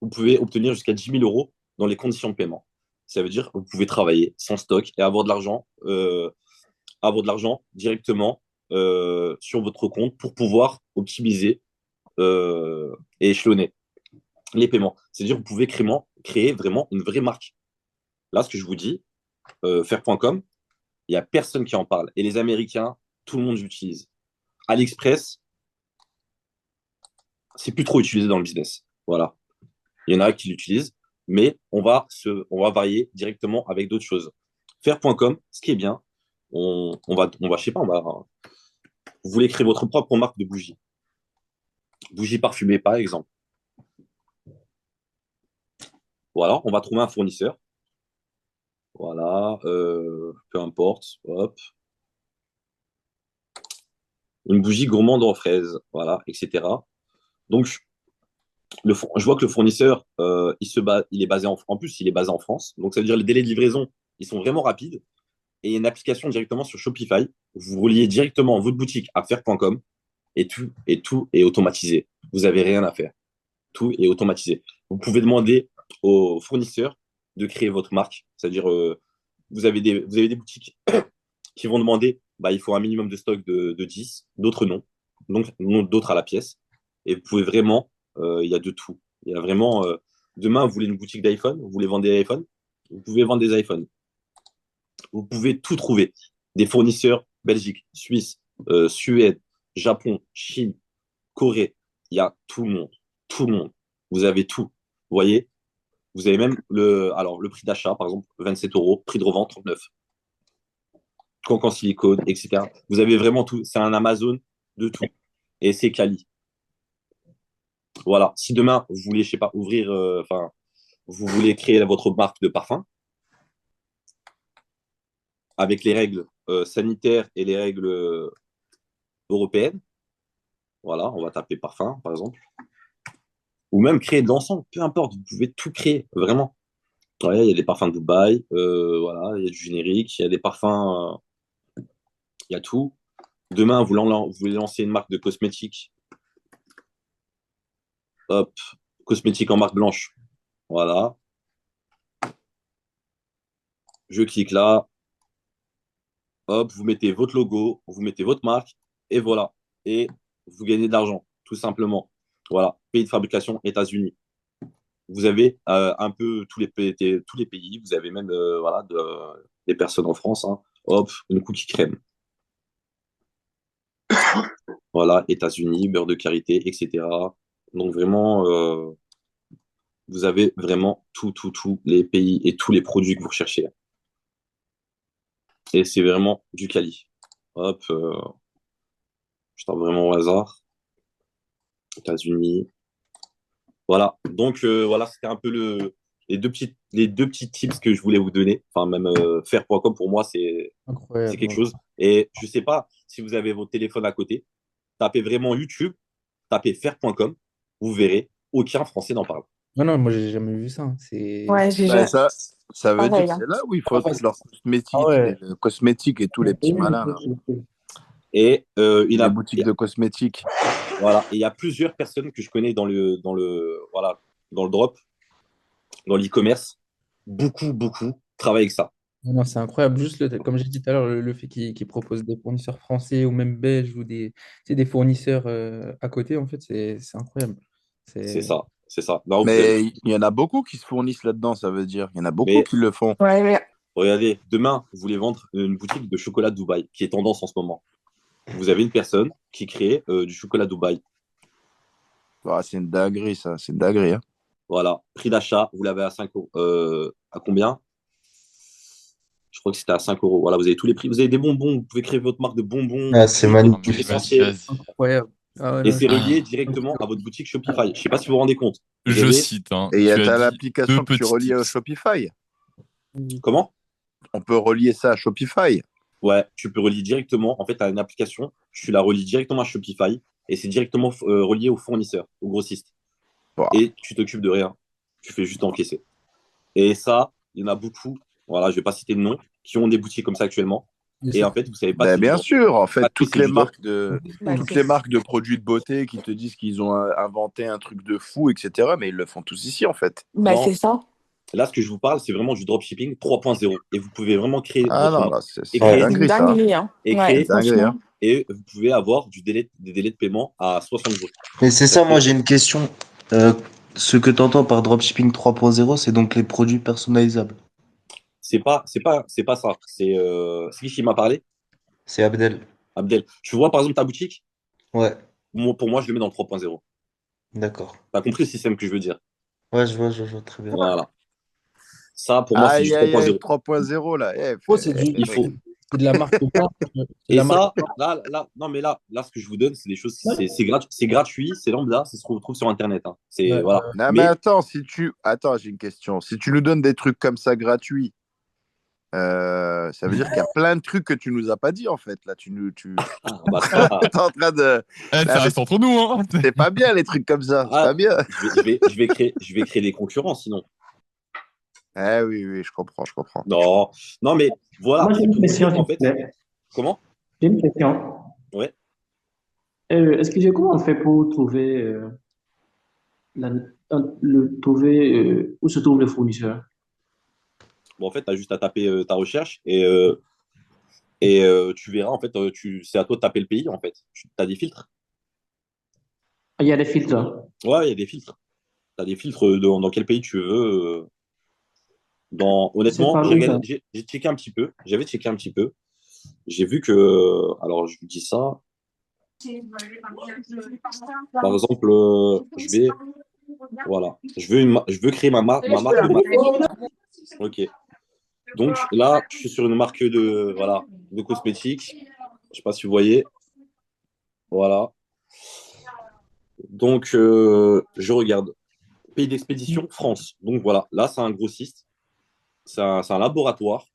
Vous pouvez obtenir jusqu'à 10 000 euros dans les conditions de paiement. Ça veut dire que vous pouvez travailler sans stock et avoir de l'argent directement sur votre compte pour pouvoir optimiser et échelonner les paiements. C'est-à-dire que vous pouvez créer vraiment une vraie marque. Là, ce que je vous dis, faire.com, il n'y a personne qui en parle. Et les Américains, tout le monde l'utilise. AliExpress, c'est plus trop utilisé dans le business. Voilà. Il y en a qui l'utilisent, mais on va varier directement avec d'autres choses. Faire.com, ce qui est bien, je sais pas, vous voulez créer votre propre marque de bougies. Bougies parfumées, par exemple. Voilà, on va trouver un fournisseur. Voilà, peu importe, hop. Une bougie gourmande en fraises, voilà, etc. Donc, je vois que le fournisseur, il est basé en plus, il est basé en France. Donc, ça veut dire les délais de livraison, ils sont vraiment rapides. Et il y a une application directement sur Shopify. Vous reliez directement votre boutique à faire.com et tout est automatisé. Vous n'avez rien à faire. Tout est automatisé. Vous pouvez demander aux fournisseurs de créer votre marque. C'est-à-dire, vous avez des boutiques qui vont demander, bah, il faut un minimum de stock de 10, d'autres non. Donc, d'autres à la pièce. Et vous pouvez vraiment, il y a de tout. Il y a vraiment, demain, vous voulez une boutique d'iPhone, vous voulez vendre des iPhones, vous pouvez vendre des iPhones. Vous pouvez tout trouver. Des fournisseurs Belgique, Suisse, Suède, Japon, Chine, Corée. Il y a tout le monde. Tout le monde. Vous avez tout. Vous voyez, vous avez même le prix d'achat, par exemple, 27 euros, prix de revente, 39. Cancan silicone, etc. Vous avez vraiment tout. C'est un Amazon de tout. Et c'est quali. Voilà. Si demain, vous voulez, je sais pas, ouvrir, vous voulez créer votre marque de parfum avec les règles sanitaires et les règles européennes, voilà, on va taper parfum, par exemple. Ou même créer de l'encens, peu importe, vous pouvez tout créer, vraiment. Ouais, il y a des parfums de Dubaï, voilà, il y a du générique, il y a des parfums, il y a tout. Demain, vous voulez lancer une marque de cosmétiques, hop, cosmétiques en marque blanche, voilà. Je clique là, hop, vous mettez votre logo, vous mettez votre marque, et voilà. Et vous gagnez de l'argent, tout simplement. Voilà, pays de fabrication, États-Unis. Vous avez un peu tous les pays. Vous avez même voilà, des personnes en France. Hein. Hop, une cookie crème. Voilà, États-Unis, beurre de karité, etc. Donc vraiment, vous avez vraiment tous les pays et tous les produits que vous recherchez. Et c'est vraiment du quali. Hop, je tape vraiment au hasard. États-Unis. Voilà. Donc voilà, c'était un peu les deux petits tips que je voulais vous donner. Enfin, même faire.com pour moi, c'est quelque Incroyable. chose. Et je sais pas si vous avez votre téléphone à côté, tapez vraiment YouTube, tapez faire.com, vous verrez, aucun Français n'en parle. Non, non, moi, j'ai jamais vu ça. Hein. C'est Ouais, j'ai Ben, déjà. ça veut dire Pareil, que hein. c'est là où ils font Ah, tous leurs Ah cosmétiques, ouais. cosmétiques et tous les petits Oui, malins, là. Et Les boutiques de cosmétiques. voilà, et il y a plusieurs personnes que je connais voilà, dans le drop, dans l'e-commerce. Beaucoup travaillent avec ça. non, non, c'est incroyable. Juste, comme j'ai dit tout à l'heure, le fait qu'ils proposent des fournisseurs français ou même belges ou tu sais, des fournisseurs à côté, en fait, c'est incroyable. C'est C'est... ça, c'est ça. Non, vous avez. Mais il y en a beaucoup qui se fournissent là-dedans, ça veut dire. Il y en a beaucoup Mais qui le font. Ouais, mais regardez, demain, vous voulez vendre une boutique de chocolat Dubaï, qui est tendance en ce moment. Vous avez une personne qui crée du chocolat Dubaï. Ah, c'est une dinguerie, ça. C'est une dinguerie, hein. Voilà, prix d'achat, vous l'avez à 5 euros. À combien? Je crois que c'était à 5 euros. Voilà, vous avez tous les prix. Vous avez des bonbons. Vous pouvez créer votre marque de bonbons. Ah, c'est Des Ah, mais produits magnifique. vas-y, essentiels. vas-y. Incroyable. Ah ouais, Et non, c'est relié Ah. directement à votre boutique Shopify. Je sais pas si vous vous rendez compte. Vous Je avez cite, hein, Et tu as t'as dit l'application deux que tu petits relis au tips. Shopify. comment? On peut relier ça à Shopify. Ouais, tu peux relier directement. En fait, tu as une application. Tu la relis directement à Shopify et c'est directement relié au fournisseur, au grossiste. Bon. Et tu t'occupes de rien. Tu fais juste encaisser. Et ça, il y en a beaucoup. Voilà, je vais pas citer de nom, qui ont des boutiques comme ça actuellement. bien Et sûr. en fait, vous savez pas Ben, c'est du bien drop. sûr, en fait, Ah, toutes c'est les du drop. marques de, Bah, toutes c'est les ça. marques de produits de beauté qui te disent qu'ils ont inventé un truc de fou, etc. Mais ils le font tous ici, en fait. Bah, Non, c'est ça. là, ce que je vous parle, c'est vraiment du dropshipping 3.0. Et vous pouvez vraiment créer Ah votre non, marque. là, c'est Et une Ouais. C'est une dinguerie, ça. dinguerie, hein. Et Ouais, créer, Dinguerie, hein. franchement. et vous pouvez avoir des délais de paiement à 60 jours. Mais c'est ça, C'est-à-dire moi que j'ai une question. Euh, Ce que tu entends par dropshipping 3.0, c'est donc les produits personnalisables. c'est pas ça. C'est qui m'a parlé? C'est Abdel. Abdel. Tu vois, par exemple, ta boutique, Ouais, pour moi, je le mets dans le 3.0. d'accord. Tu as compris le système que je veux dire? Ouais, je vois très bien. Voilà. Ça, pour moi, c'est du Aïe, aïe, aïe, 3.0. 3.0, là. Oh, c'est du, Il faut. c'est de la marque blanche. C'est de Et la marque. ça, non, mais là, ce que je vous donne, c'est des choses, c'est gratuit, c'est lambda, ça se retrouve sur Internet. Hein. C'est, Ouais. voilà. Non, mais Mais attends, Attends, j'ai une question. Si tu nous donnes des trucs comme ça gratuits, ça veut dire qu'il y a plein de trucs que tu nous as pas dit, en fait. Là, ah, bah ça, t'es en train de. Eh, Là, ça mais reste entre nous, hein. c'est pas bien, les trucs comme ça. C'est ah, pas bien. je vais créer des concurrents sinon. Eh oui, oui, je comprends, je comprends. Non, non, mais voilà, Moi, j'ai c'est une pour vous dire question, s'il qu'en vous fait, plaît. comment? J'ai une question. Ouais. Excusez, comment on fait pour trouver, la- où se trouve le fournisseur? Bon, en fait, tu as juste à taper ta recherche et tu verras, en fait, c'est à toi de taper le pays, en fait. Tu as des filtres. Ah, il y a des filtres. Ouais, il y a des filtres. Tu as des filtres dans quel pays tu veux. C'est Honnêtement, par où ça? j'ai checké un petit peu. J'avais checké un petit peu. J'ai vu que, alors je vous dis ça, par exemple, voilà, je veux créer ma marque de maquillage. Ok. Donc là, je suis sur une marque voilà, de cosmétiques. Je sais pas si vous voyez. Voilà. Donc, je regarde. Pays d'expédition, France. Donc voilà, là, c'est un grossiste. C'est un laboratoire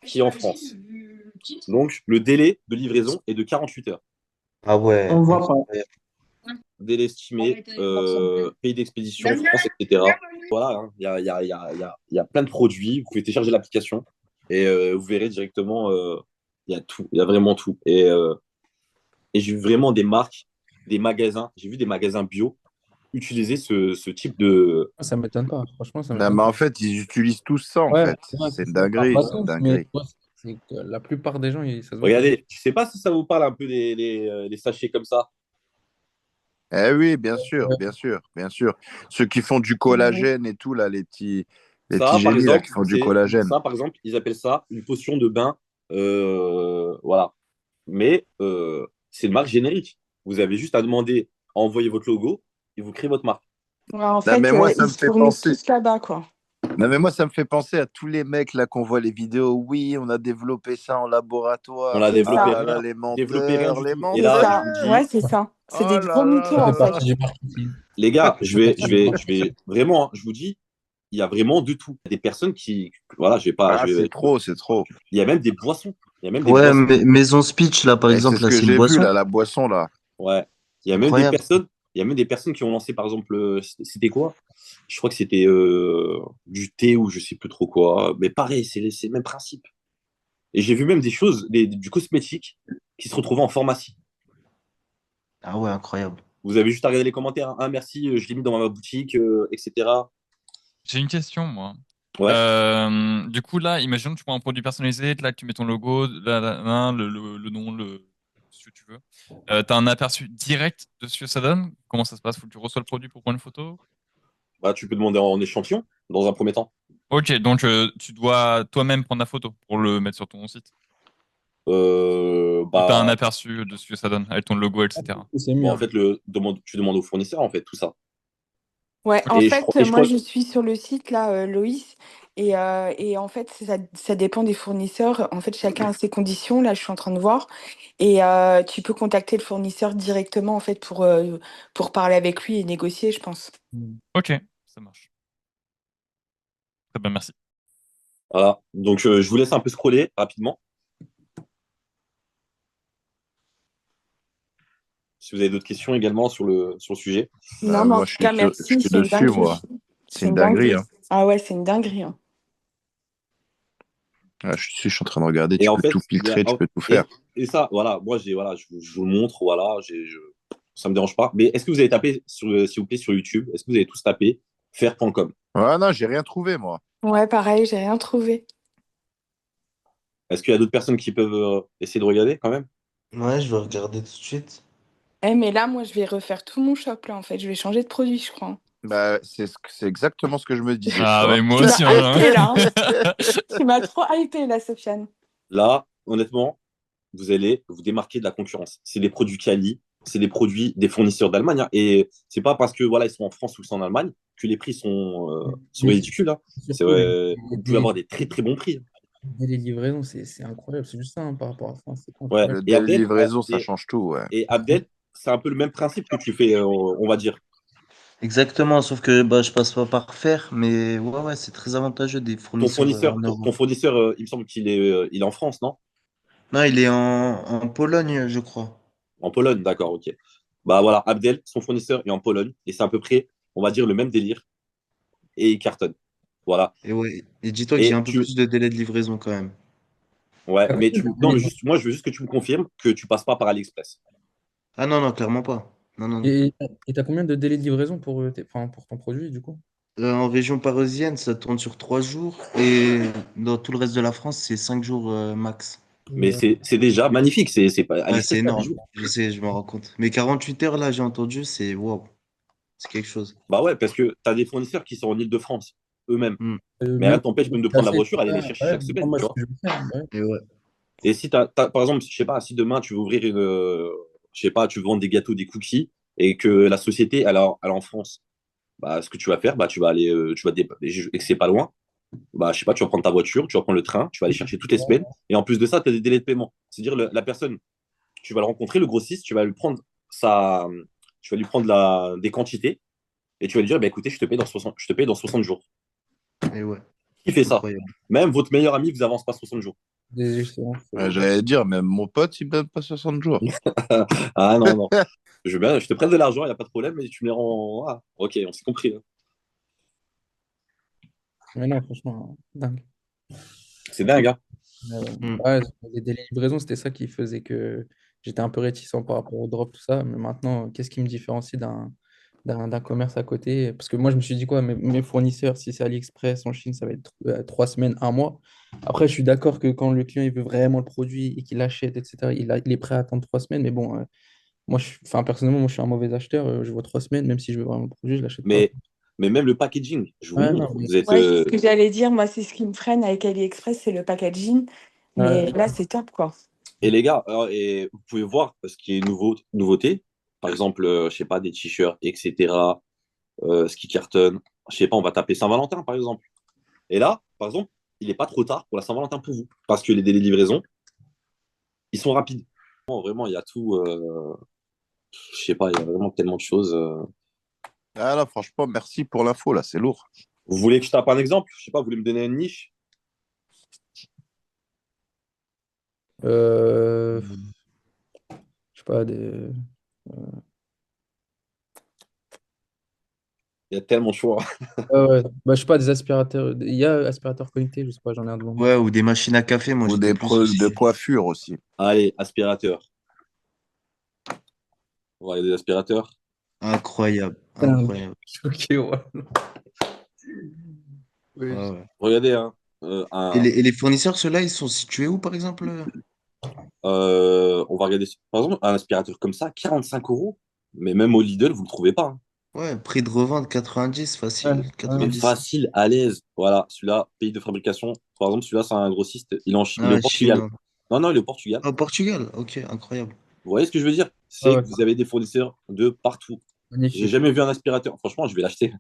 qui est en France. Donc, le délai de livraison est de 48 heures. Ah ouais, On voit pas. incroyable. Délai estimé, pays d'expédition, France, etc. Voilà, hein, il y a plein de produits. Vous pouvez télécharger l'application et vous verrez directement, il y a tout, il y a vraiment tout. Et j'ai vu vraiment des marques, des magasins, j'ai vu des magasins bio utiliser ce type de. Ça m'étonne pas. Franchement, ça Non, m'étonne mais pas. en fait, ils utilisent tous ça, en Ouais, fait. ouais, C'est c'est une ça. Enfin, dinguerie, pas c'est une tous, mais dinguerie. tu vois, c'est que la plupart des gens, ça se voit qu'ils Regardez, je sais pas si ça vous parle un peu des sachets comme ça. Eh oui, bien sûr, bien sûr, bien sûr. Ceux qui font du collagène et tout, là, les petits Ça, par génies, là, qui exemple, font du collagène. ils appellent ça une potion de bain. Voilà. Mais c'est une marque générique. Vous avez juste à demander à envoyer votre logo et vous créez votre marque. Ouais, en Non, mais fait, moi, ça ils me se fait fournissent penser. tous là-bas, quoi. Non, mais moi, ça me fait penser à tous les mecs, là, qu'on voit les vidéos. Oui, on a développé ça en On laboratoire. l'a C'est Ah développé ça. là là, rien. les Développé rien menteurs, du les tout. Et C'est là, je ça. vous menteurs. dis, Ouais, c'est ça. C'est Oh des là gros mythos, Ça là. en fait fait. partie du marketing. les Ça gars, fait partie du je marketing. vais vraiment, hein, je vous dis, il y a vraiment de tout. Des personnes qui, voilà, je vais pas, Ah, c'est trop, c'est trop. il y a même des boissons. Il y a même des Ouais, boissons. Maison Speech, là, par Et c'est exemple, ce là, que c'est une j'ai vu, boisson. là, la boisson, là. Ouais. Il y a même des Incroyable. personnes, il y a même des personnes qui ont lancé, par exemple, c'était quoi? Je crois que c'était du thé ou je sais plus trop quoi. Mais pareil, c'est le même principe. Et j'ai vu même des choses, du cosmétique qui se retrouvaient en pharmacie. Ah ouais, incroyable. Vous avez juste à regarder les commentaires. Hein. Ah, merci, je l'ai mis dans ma boutique, etc. J'ai une question, moi. Ouais. Du coup, là, imagine tu prends un produit personnalisé, là, tu mets ton logo, là, le nom, ce que tu veux. Tu as un aperçu direct de ce que ça donne? Comment ça se passe? Faut que tu reçois le produit pour prendre une photo? Bah, tu peux demander en échantillon dans un premier temps. Ok, donc tu dois toi-même prendre la photo pour le mettre sur ton site. Ou tu as un Bah, aperçu de ce que ça donne avec ton logo, etc. C'est bon, mieux. en fait, tu demandes au fournisseur, en fait, tout ça. Ouais, en Et fait, je moi, crois, je suis sur le site, là, Loïs, Et en fait, ça dépend des fournisseurs. En fait, chacun a ses conditions. Là, je suis en train de voir. Et tu peux contacter le fournisseur directement, en fait, pour parler avec lui et négocier, je pense. Ok, ça marche. Très bien, merci. Voilà. Donc, je vous laisse un peu scroller rapidement. Si vous avez d'autres questions également sur le sujet. Non, mais en Moi, tout cas, je merci. suis C'est une dessus, dinguerie. moi. C'est C'est une une dinguerie. dinguerie. Ah ouais, c'est une dinguerie, hein. Je suis en train de regarder. Et Tu en peux fait, tout filtrer, tu peux tout faire. et ça, voilà, moi, je vous le montre, voilà, ça me dérange pas. Mais est-ce que vous avez tapé, s'il vous plaît, sur YouTube, est-ce que vous avez tous tapé faire.com? Ouais, non, j'ai rien trouvé, moi. Ouais, pareil, j'ai rien trouvé. Est-ce qu'il y a d'autres personnes qui peuvent essayer de regarder quand même? Ouais, je vais regarder tout de suite. Mais là, moi, je vais refaire tout mon shop, là, en fait. Je vais changer de produit, je crois. Bah, c'est exactement ce que je me disais, tu Ah, mais vois. moi Tu m'as aussi, hein. hypé, là, hein. Tu m'as trop hypé, là, Sofiane. Là, honnêtement, vous allez vous démarquer de la concurrence. C'est des produits quali, c'est des produits des fournisseurs d'Allemagne, hein. Et c'est pas parce que voilà, ils sont en France ou ils sont en Allemagne que les prix sont Mais ridicules, hein. surtout, Vous pouvez avoir des très très bons prix, hein. les livraisons, c'est incroyable. C'est juste ça, hein, par rapport à ça. C'est Ouais. incroyable. Le Et délai de Abdel, livraison, ça change tout, ouais. C'est un peu le même principe que tu fais, on va dire. Exactement, sauf que bah, je passe pas par faire, mais ouais, ouais, c'est très avantageux des fournisseurs en Ton Europe. fournisseur, il me semble il est en France, non? Non, il est en Pologne, je crois. En Pologne, d'accord, ok. Bah voilà, Abdel, son fournisseur est en Pologne et c'est à peu près, on va dire, le même délire et il cartonne. Voilà. Et ouais, et dis-toi que j'ai Et un peu tu, plus de délai de livraison quand même. ouais, T'as mais combien de non, délais mais de- juste, moi, je veux juste que tu me confirmes que tu passes pas par AliExpress. Ah non, non, clairement pas. Non, non, non. Et t'as combien de délais de livraison pour, enfin, pour ton produit, du coup? En région parisienne, ça tourne sur 3 jours et dans tout le reste de la France, c'est 5 jours max. Mais c'est déjà magnifique. C'est pas Ouais, c'est AliExpress, pas énorme. bijou. Je sais, je me rends compte. Mais 48 heures, là, j'ai entendu, c'est waouh, c'est quelque chose. Bah ouais, parce que tu as des fournisseurs qui sont en Île-de-France eux-mêmes. Hmm. Mais rien Même ne t'empêche même de t'as prendre la fait, voiture, aller les chercher ouais, chaque semaine, moi, tu ce vois. que je veux faire, ouais. Et ouais. Et si par exemple, je sais pas, si demain tu veux ouvrir je sais pas, tu veux vendre des gâteaux, des cookies, et que la société, elle est en France, bah, ce que tu vas faire, bah, tu vas aller, et que c'est pas loin, bah, je sais pas, tu vas prendre ta voiture, tu vas prendre le train, tu vas aller chercher toutes les semaines, et en plus de ça, tu as des délais de paiement. C'est-à-dire, la personne, tu vas le rencontrer, le grossiste, sa, tu vas lui prendre des quantités, et tu vas lui dire, bah, écoutez, je te paye dans 60 jours. Et ouais, Qui fait ça? incroyable. Même votre meilleur ami vous avance pas 60 jours. Des échéances. Ouais, j'allais dire, même mon pote, il me donne pas 60 jours. Ah non, non. Je te prête de l'argent, il n'y a pas de problème, mais tu me les rends. Ah, ok, on s'est compris, hein. Mais non, franchement, dingue. C'est dingue, hein. Hmm. Ouais, les délais de livraison, c'était ça qui faisait que j'étais un peu réticent par rapport au drop, tout ça. Mais maintenant, qu'est-ce qui me différencie d'un commerce à côté? Parce que moi, je me suis dit quoi, mes fournisseurs, si c'est AliExpress en Chine, ça va être 3 semaines, un mois. Après, je suis d'accord que quand le client il veut vraiment le produit et qu'il l'achète, etc., il est prêt à attendre 3 semaines. Mais bon, moi, enfin, personnellement, moi, je suis un mauvais acheteur. Je vois 3 semaines, même si je veux vraiment le produit, je l'achète pas. Mais, mais même le packaging, je vous Ouais, non, montre. mais Vous êtes. Ouais, c'est ce que j'allais dire. Moi, c'est ce qui me freine avec AliExpress, c'est le packaging. Mais ouais. là, c'est top, quoi. Et les gars, et vous pouvez voir ce qui est nouveauté. Par exemple, je sais pas, des t-shirts, etc. Ce qui cartonne. Je sais pas, on va taper Saint-Valentin, par exemple. Et là, par exemple, il n'est pas trop tard pour la Saint-Valentin pour vous. Parce que les délais de livraison, ils sont rapides. Vraiment, il y a tout. Je sais pas, il y a vraiment tellement de choses. Ah là, franchement, merci pour l'info, là, c'est lourd. Vous voulez que je tape un exemple? Je sais pas, vous voulez me donner une niche? Je sais pas, des. Il y a tellement de choix. Ouais. Bah, je sais pas, des aspirateurs. Il y a aspirateur connecté, je sais pas, j'en ai un devant moi. Ouais, ou des machines à café, moi Ou j'étais des plus preuves de aussi. coiffure aussi. Allez, aspirateur. On va regarder des aspirateurs. Incroyable, Putain, incroyable. ok, ouais. Ouais, Oui. ouais. Regardez, hein, Et les fournisseurs, ceux-là, ils sont situés où, par exemple? on va regarder, par exemple, un aspirateur comme ça, 45 euros. Mais même au Lidl, vous ne le trouvez pas, hein. Ouais, prix de revente 90, Ouais, facile. Mais ouais. 90. facile, à l'aise. Voilà, celui-là, pays de fabrication. Par exemple, celui-là, c'est un grossiste. Il est au Ah, Chine. Portugal. Non, non, il est au Portugal. Au Portugal, ok, incroyable. Vous voyez ce que je veux dire? Ouais, C'est ouais. que vous avez des fournisseurs de partout. J'ai Magnifique. jamais vu un aspirateur. Franchement, je vais l'acheter.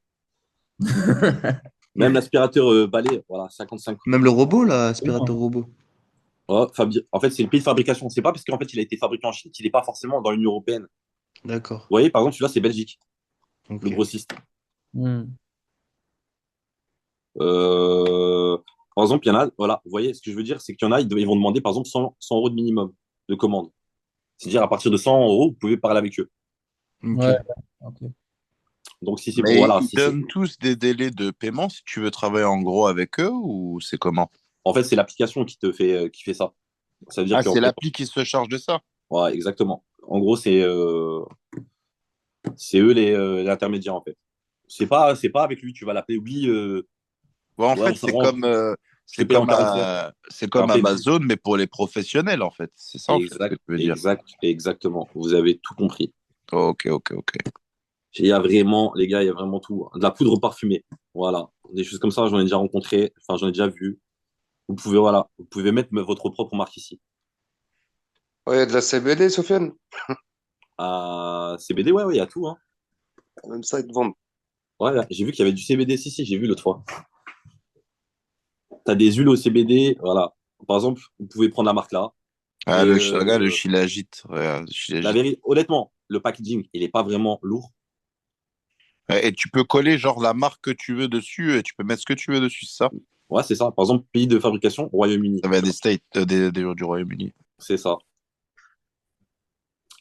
Même l'aspirateur balai, voilà, 55. Même le robot, là, aspirateur robot. Ouais, en fait, c'est le pays de fabrication. C'est pas parce qu'en fait, il a été fabriqué en Chine qu'il n'est pas forcément dans l'Union européenne. D'accord. Vous voyez, par exemple, celui-là, c'est Belgique, Ok. le grossiste. Hmm. Euh, Par exemple, il y en a, voilà, vous voyez, ce que je veux dire, c'est qu'il y en a, ils vont demander, par exemple, 100 euros de minimum de commande. C'est-à-dire, à partir de 100 euros, vous pouvez parler avec eux. Ok. Ouais, ok. Donc, si c'est pour, Mais voilà, ils donnent tous des délais de paiement si tu veux travailler en gros avec eux ou c'est comment? en fait, c'est l'application qui fait ça. Ça veut dire Ah, qu'en c'est fait, l'appli qui se charge de ça. ouais, exactement. En gros, c'est eux les intermédiaires, en fait. C'est pas avec lui, tu vas l'appeler, oui, Ouais, en ouais, on fait, c'est s'arrange, comme, je te paye en 40 heures. c'est comme Après, Amazon, mais pour les professionnels, en fait. C'est ça, en fait, que tu veux dire. exactement. Vous avez tout compris. Ok, ok, ok. Il y a vraiment, les gars, il y a vraiment tout. De la poudre parfumée. Voilà. Des choses comme ça, j'en ai déjà rencontré. Enfin, j'en ai déjà vu. Voilà. Vous pouvez mettre votre propre marque ici. Ouais, il y a de la CBD, Sofiane. CBD, ouais, il y a tout. Hein. Même ça, ils te vendent. Ouais, là, j'ai vu qu'il y avait du CBD. Si, j'ai vu l'autre fois. Tu as des huiles au CBD. Voilà. Par exemple, vous pouvez prendre la marque là. Ah, Et regarde, le Shilajit. Regarde, le Shilajit. honnêtement, le packaging, il n'est pas vraiment lourd. Et tu peux coller genre la marque que tu veux dessus et tu peux mettre ce que tu veux dessus, c'est ça? Ouais, c'est ça. Par exemple, pays de fabrication, Royaume-Uni. Ça va des States, du Royaume-Uni. C'est ça.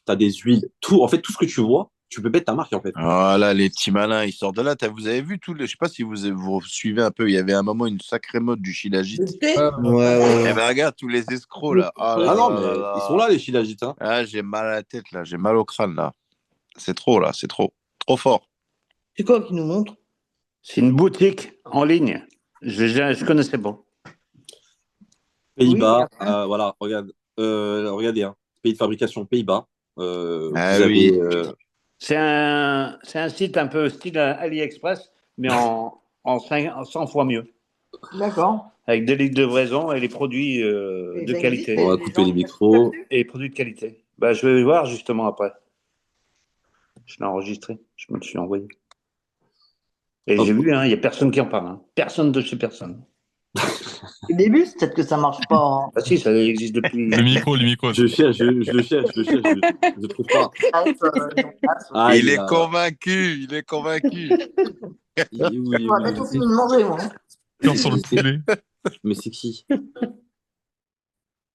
Tu as des huiles. Tout, en fait, tout ce que tu vois, tu peux mettre ta marque, en fait. Voilà, les petits malins, ils sortent de là. Vous avez vu je sais pas si vous suivez un peu, il y avait un moment une sacrée mode du Shilajit. Ouais, ouais, Eh ouais. ben regarde tous les escrocs là. Ah là Ah non, là là mais ils sont là. là, les Shilajit. Hein. Ah, j'ai mal à la tête là, j'ai mal au crâne là. C'est trop là, c'est trop. Trop fort. C'est quoi qui nous montre? C'est une boutique en ligne. Je connaissais pas. Pays-Bas, Oui, voilà, regardez, hein. Pays de fabrication, Pays-Bas. Ah Vous avez. oui. C'est un site un peu style AliExpress, mais en 100 fois mieux. d'accord. Avec des lignes de livraison et les produits Et de ça existe, qualité. On va les couper gens les qui micros. Et les produits de qualité. Bah, je vais voir justement après. Je l'ai enregistré, je me le suis envoyé. Et Hop. j'ai vu, hein, il n'y a personne qui en parle. Hein. Personne de chez personne. Au début, peut-être que ça marche pas. Hein. Ah si, ça existe depuis. Le micro. Je cherche, je le cherche, je trouve pas. Ah, Il il est est là. convaincu, il est convaincu. Il est où, il est On va où, il est bientôt où finir de manger, moi. Cœur sur le poulet. Mais c'est qui?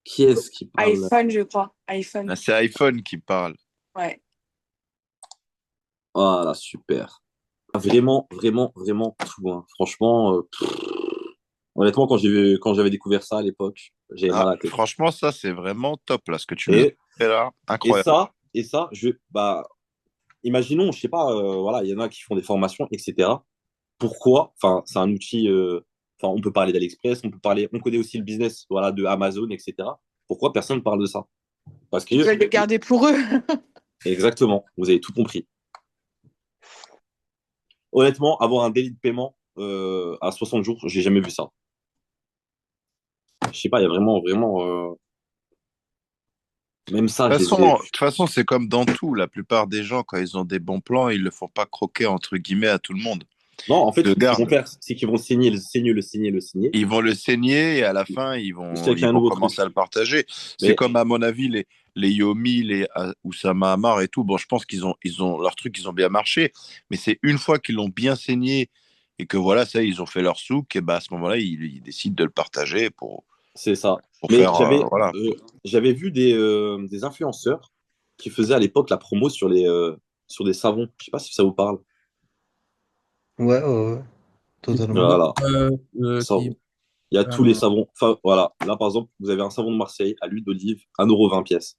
Qui est-ce qui parle là? iPhone, je crois. iPhone. Ah, c'est iPhone qui parle. Ouais. Voilà, super. Vraiment, vraiment, vraiment tout. Hein. Franchement, honnêtement, quand j'avais découvert ça à l'époque, j'avais mal à Ah, la tête. franchement, ça c'est vraiment top là, ce que tu nous as Et, fait là. et Incroyable. ça, bah, imaginons, je sais pas, voilà, il y en a qui font des formations, etc. Pourquoi? Enfin, c'est un outil. Enfin, on peut parler d'AliExpress, on connaît aussi le business, voilà, de Amazon, etc. Pourquoi personne ne parle de ça? Parce Ils que, veulent le garder pour eux. exactement, vous avez tout compris. Honnêtement, avoir un délai de paiement à 60 jours, j'ai jamais vu ça. Je sais pas, il y a vraiment, vraiment, même ça, je les ai. De toute façon, c'est comme dans tout. La plupart des gens, quand ils ont des bons plans, ils le font pas croquer entre guillemets à tout le monde. Non, en fait, Ils le ce qu'ils vont gardent. faire, c'est qu'ils vont signer, le signer. Ils vont le saigner et à la fin, Juste avec ils un vont nouveau commencer truc. à le partager. C'est Mais comme, à mon avis, les Yomi, les Oussama Hamar et tout. Bon, je pense ils ont leur truc, ils ont bien marché. Mais c'est une fois qu'ils l'ont bien saigné et que voilà, ça, ils ont fait leur souk, et bah, à ce moment-là, ils décident de le partager c'est ça. pour Mais faire. Voilà. j'avais vu des influenceurs qui faisaient à l'époque la promo sur des savons. Je sais pas si ça vous parle. Ouais, ouais, ouais. Totalement. Voilà. Ça, Qui... il y a tous les savons. Enfin, voilà. Là, par exemple, vous avez un savon de Marseille à l'huile d'olive, 1,20 € pièce.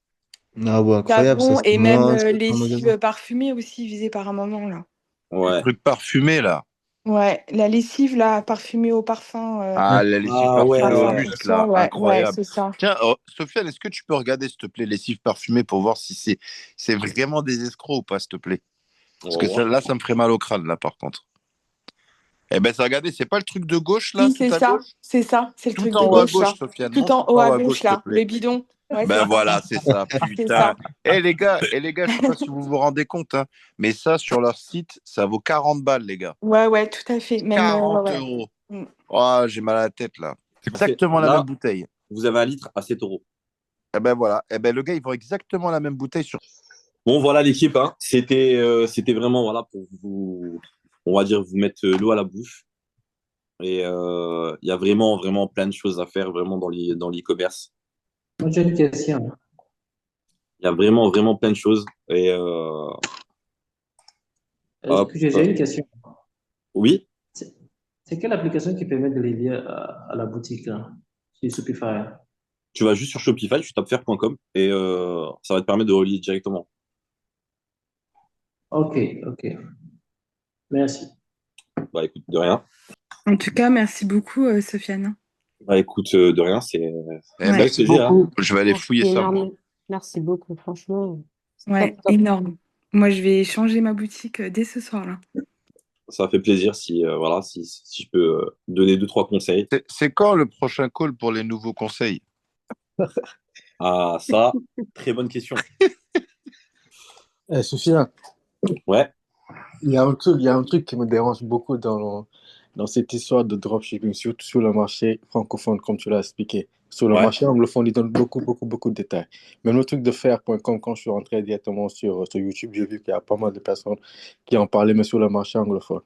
Ah ouais, incroyable, ça, Savon c'est et même un truc les en magasin. lessives parfumées aussi visées par un moment, là. Le Ouais. truc parfumé, là. Ouais, la lessive, là, parfumée au parfum. Ah, la lessive Ah ouais, parfumée au Parfum ouais. musc, puissant, là. ouais, Incroyable. c'est ça. Tiens, Sofiane, est-ce que tu peux regarder, s'il te plaît, lessive parfumée pour voir si c'est vraiment des escrocs ou pas, s'il te plaît? On Parce va que voir. là, ça me ferait mal au crâne, là, par contre. Eh ben, ça, regardez, c'est pas le truc de gauche, là, Si, tout à gauche? c'est ça, c'est le Tout truc en de haut à gauche, gauche, là. Sofiane. Tout en Montre haut en à haut à gauche, gauche, s'il te là, plaît. le bidon. Ouais, Ben c'est ça. voilà, c'est ça, C'est putain. ça. Les gars, je sais pas si vous vous rendez compte, hein, mais ça, sur leur site, ça vaut 40 balles, les gars. Ouais, ouais, tout à fait. Même, 40 ouais. euros. Mm. Oh, j'ai mal à la tête, là. C'est cool. Exactement la Là, même bouteille. vous avez un litre à 7 euros. Eh ben voilà. Eh ben le gars, il vend exactement la même bouteille sur. Bon, voilà l'équipe. Hein. C'était vraiment voilà, pour vous, on va dire, vous mettre l'eau à la bouche. Et il y a vraiment, vraiment plein de choses à faire vraiment dans l'e-commerce. Moi, j'ai une question. Il y a vraiment, vraiment plein de choses. Et hop, J'ai une question. oui, C'est c'est quelle application qui permet de les lier à la boutique là, sur Shopify? tu vas juste sur Shopify, tu tapes faire.com et ça va te permettre de relier directement. Ok, ok. Merci. Bah écoute, de rien. En tout cas, merci beaucoup, Sofiane. Bah écoute, de rien, c'est Eh, Ouais. merci plaisir. Hein. beaucoup. Je vais aller Merci fouiller ça, moi. énormément. Merci beaucoup, franchement. C'est Ouais, top, top. énorme. Moi, je vais changer ma boutique dès ce soir-là. Ça fait plaisir si, voilà, si je peux donner 2, 3 conseils. C'est quand le prochain call pour les nouveaux conseils? Ah, ça, très bonne question. Sophia, Ouais, il y a un truc qui me dérange beaucoup dans cette histoire de dropshipping, surtout sur le marché francophone, comme tu l'as expliqué. Sur le ouais, marché anglophone, ils donnent beaucoup, beaucoup, beaucoup de détails. Même le truc de faire.com, quand je suis rentré directement sur YouTube, j'ai vu qu'il y a pas mal de personnes qui en parlaient, mais sur le marché anglophone.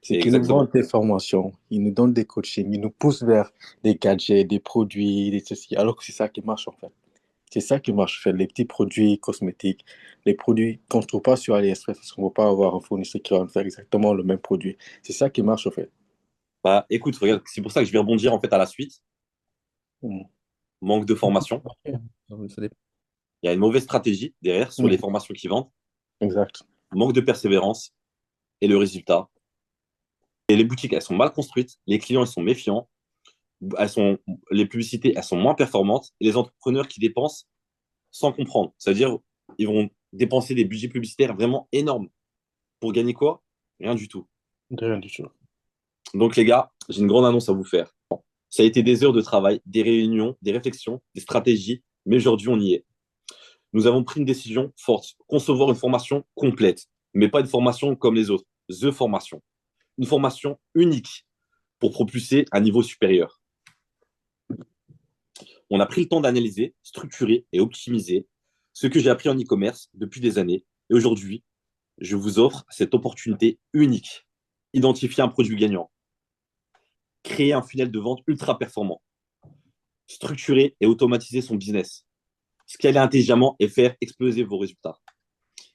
C'est qu'ils nous exactement. vendent des formations, ils nous donnent des coachings, ils nous poussent vers des gadgets, des produits, des ceci, alors que c'est ça qui marche en fait. C'est ça qui marche, en fait. Les petits produits cosmétiques, les produits qu'on ne trouve pas sur AliExpress, parce qu'on ne va pas avoir un fournisseur qui va nous faire exactement le même produit. C'est ça qui marche, en fait. Bah écoute, regarde, c'est pour ça que je vais rebondir en fait à la suite. Mm. Manque de formation. Ça dépend. Il y a une mauvaise stratégie derrière sur les formations qu'ils vendent. Exact. Manque de persévérance et le résultat. Et les boutiques, elles sont mal construites. Les clients, ils sont méfiants. Les publicités, elles sont moins performantes. Et les entrepreneurs qui dépensent sans comprendre. C'est-à-dire, ils vont dépenser des budgets publicitaires vraiment énormes. Pour gagner quoi? Rien du tout. Rien du tout. Donc, les gars, j'ai une grande annonce à vous faire. Ça a été des heures de travail, des réunions, des réflexions, des stratégies, mais aujourd'hui, on y est. Nous avons pris une décision forte, concevoir une formation complète, mais pas une formation comme les autres, The Formation. Une formation unique pour propulser un niveau supérieur. On a pris le temps d'analyser, structurer et optimiser ce que j'ai appris en e-commerce depuis des années. Et aujourd'hui, je vous offre cette opportunité unique. Identifier un produit gagnant, créer un funnel de vente ultra performant, structurer et automatiser son business, scaler intelligemment et faire exploser vos résultats,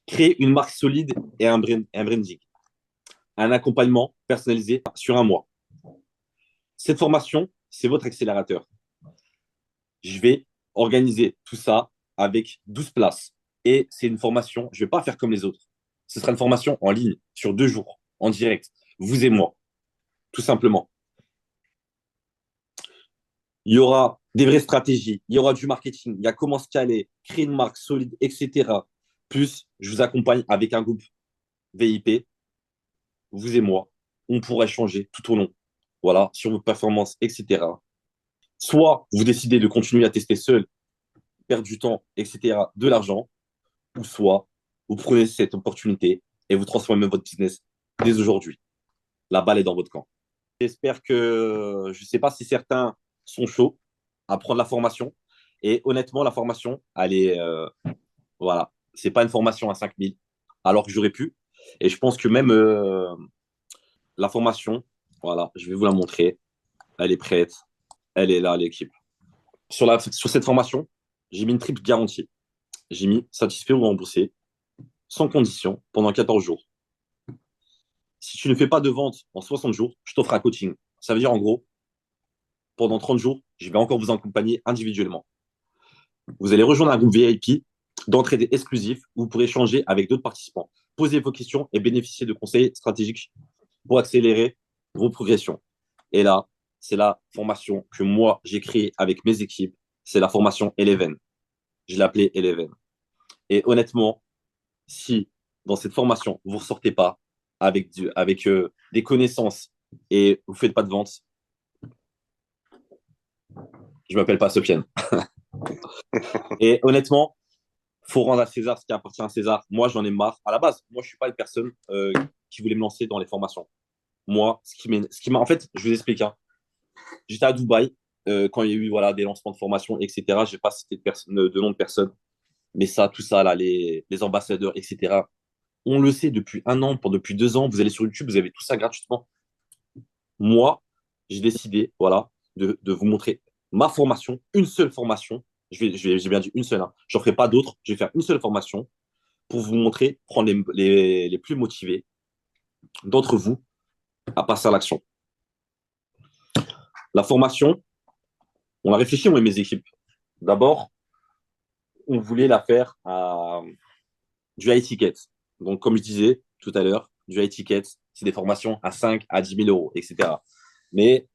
créer une marque solide et un branding, un accompagnement personnalisé sur un mois. Cette formation, c'est votre accélérateur. Je vais organiser tout ça avec 12 places. Et c'est une formation, je ne vais pas faire comme les autres. Ce sera une formation en ligne sur 2 jours, en direct, vous et moi, tout simplement. Il y aura des vraies stratégies, il y aura du marketing, il y a comment scaler, créer une marque solide, etc. Plus, je vous accompagne avec un groupe VIP, vous et moi. On pourra échanger tout au long, voilà, sur vos performances, etc. Soit vous décidez de continuer à tester seul, perdre du temps, etc., de l'argent, ou soit vous prenez cette opportunité et vous transformez votre business dès aujourd'hui. La balle est dans votre camp. J'espère que, je ne sais pas si certains sont chauds à prendre la formation. Et honnêtement, la formation, elle est, voilà, c'est pas une formation à 5 000, alors que j'aurais pu. Et je pense que même la formation, voilà, je vais vous la montrer. Elle est prête. Elle est là, l'équipe. Sur cette formation, j'ai mis une triple garantie. J'ai mis satisfait ou remboursé, sans condition, pendant 14 jours. Si tu ne fais pas de vente en 60 jours, je t'offre un coaching. Ça veut dire en gros, pendant 30 jours, je vais encore vous accompagner individuellement. Vous allez rejoindre un groupe VIP d'entraide exclusif où vous pourrez échanger avec d'autres participants, poser vos questions et bénéficier de conseils stratégiques pour accélérer vos progressions. Et là, c'est la formation que moi, j'ai créée avec mes équipes. C'est la formation Eleven. Je l'ai appelée Eleven. Et honnêtement, si dans cette formation, vous ne ressortez pas avec des connaissances et vous ne faites pas de vente, je ne m'appelle pas Sofiane. Et honnêtement, faut rendre à César ce qui appartient à César. Moi, j'en ai marre. À la base, moi, je suis pas une personne qui voulait me lancer dans les formations. Moi, en fait, je vous explique. Hein. J'étais à Dubaï quand il y a eu voilà, des lancements de formation, etc. Je vais pas citer de nom de personne, mais ça, tout ça, là, les ambassadeurs, etc. On le sait depuis 1 an, depuis 2 ans. Vous allez sur YouTube, vous avez tout ça gratuitement. Moi, j'ai décidé, voilà, de vous montrer ma formation, une seule formation. J'ai bien dit une seule. Hein. J'en ferai pas d'autres. Je vais faire une seule formation pour vous montrer, prendre les plus motivés d'entre vous à passer à l'action. La formation, on a réfléchi, moi et mes équipes. D'abord, on voulait la faire à du high ticket. Donc, comme je disais tout à l'heure, du high ticket, c'est des formations à 5 à 10 000 euros, etc. Mais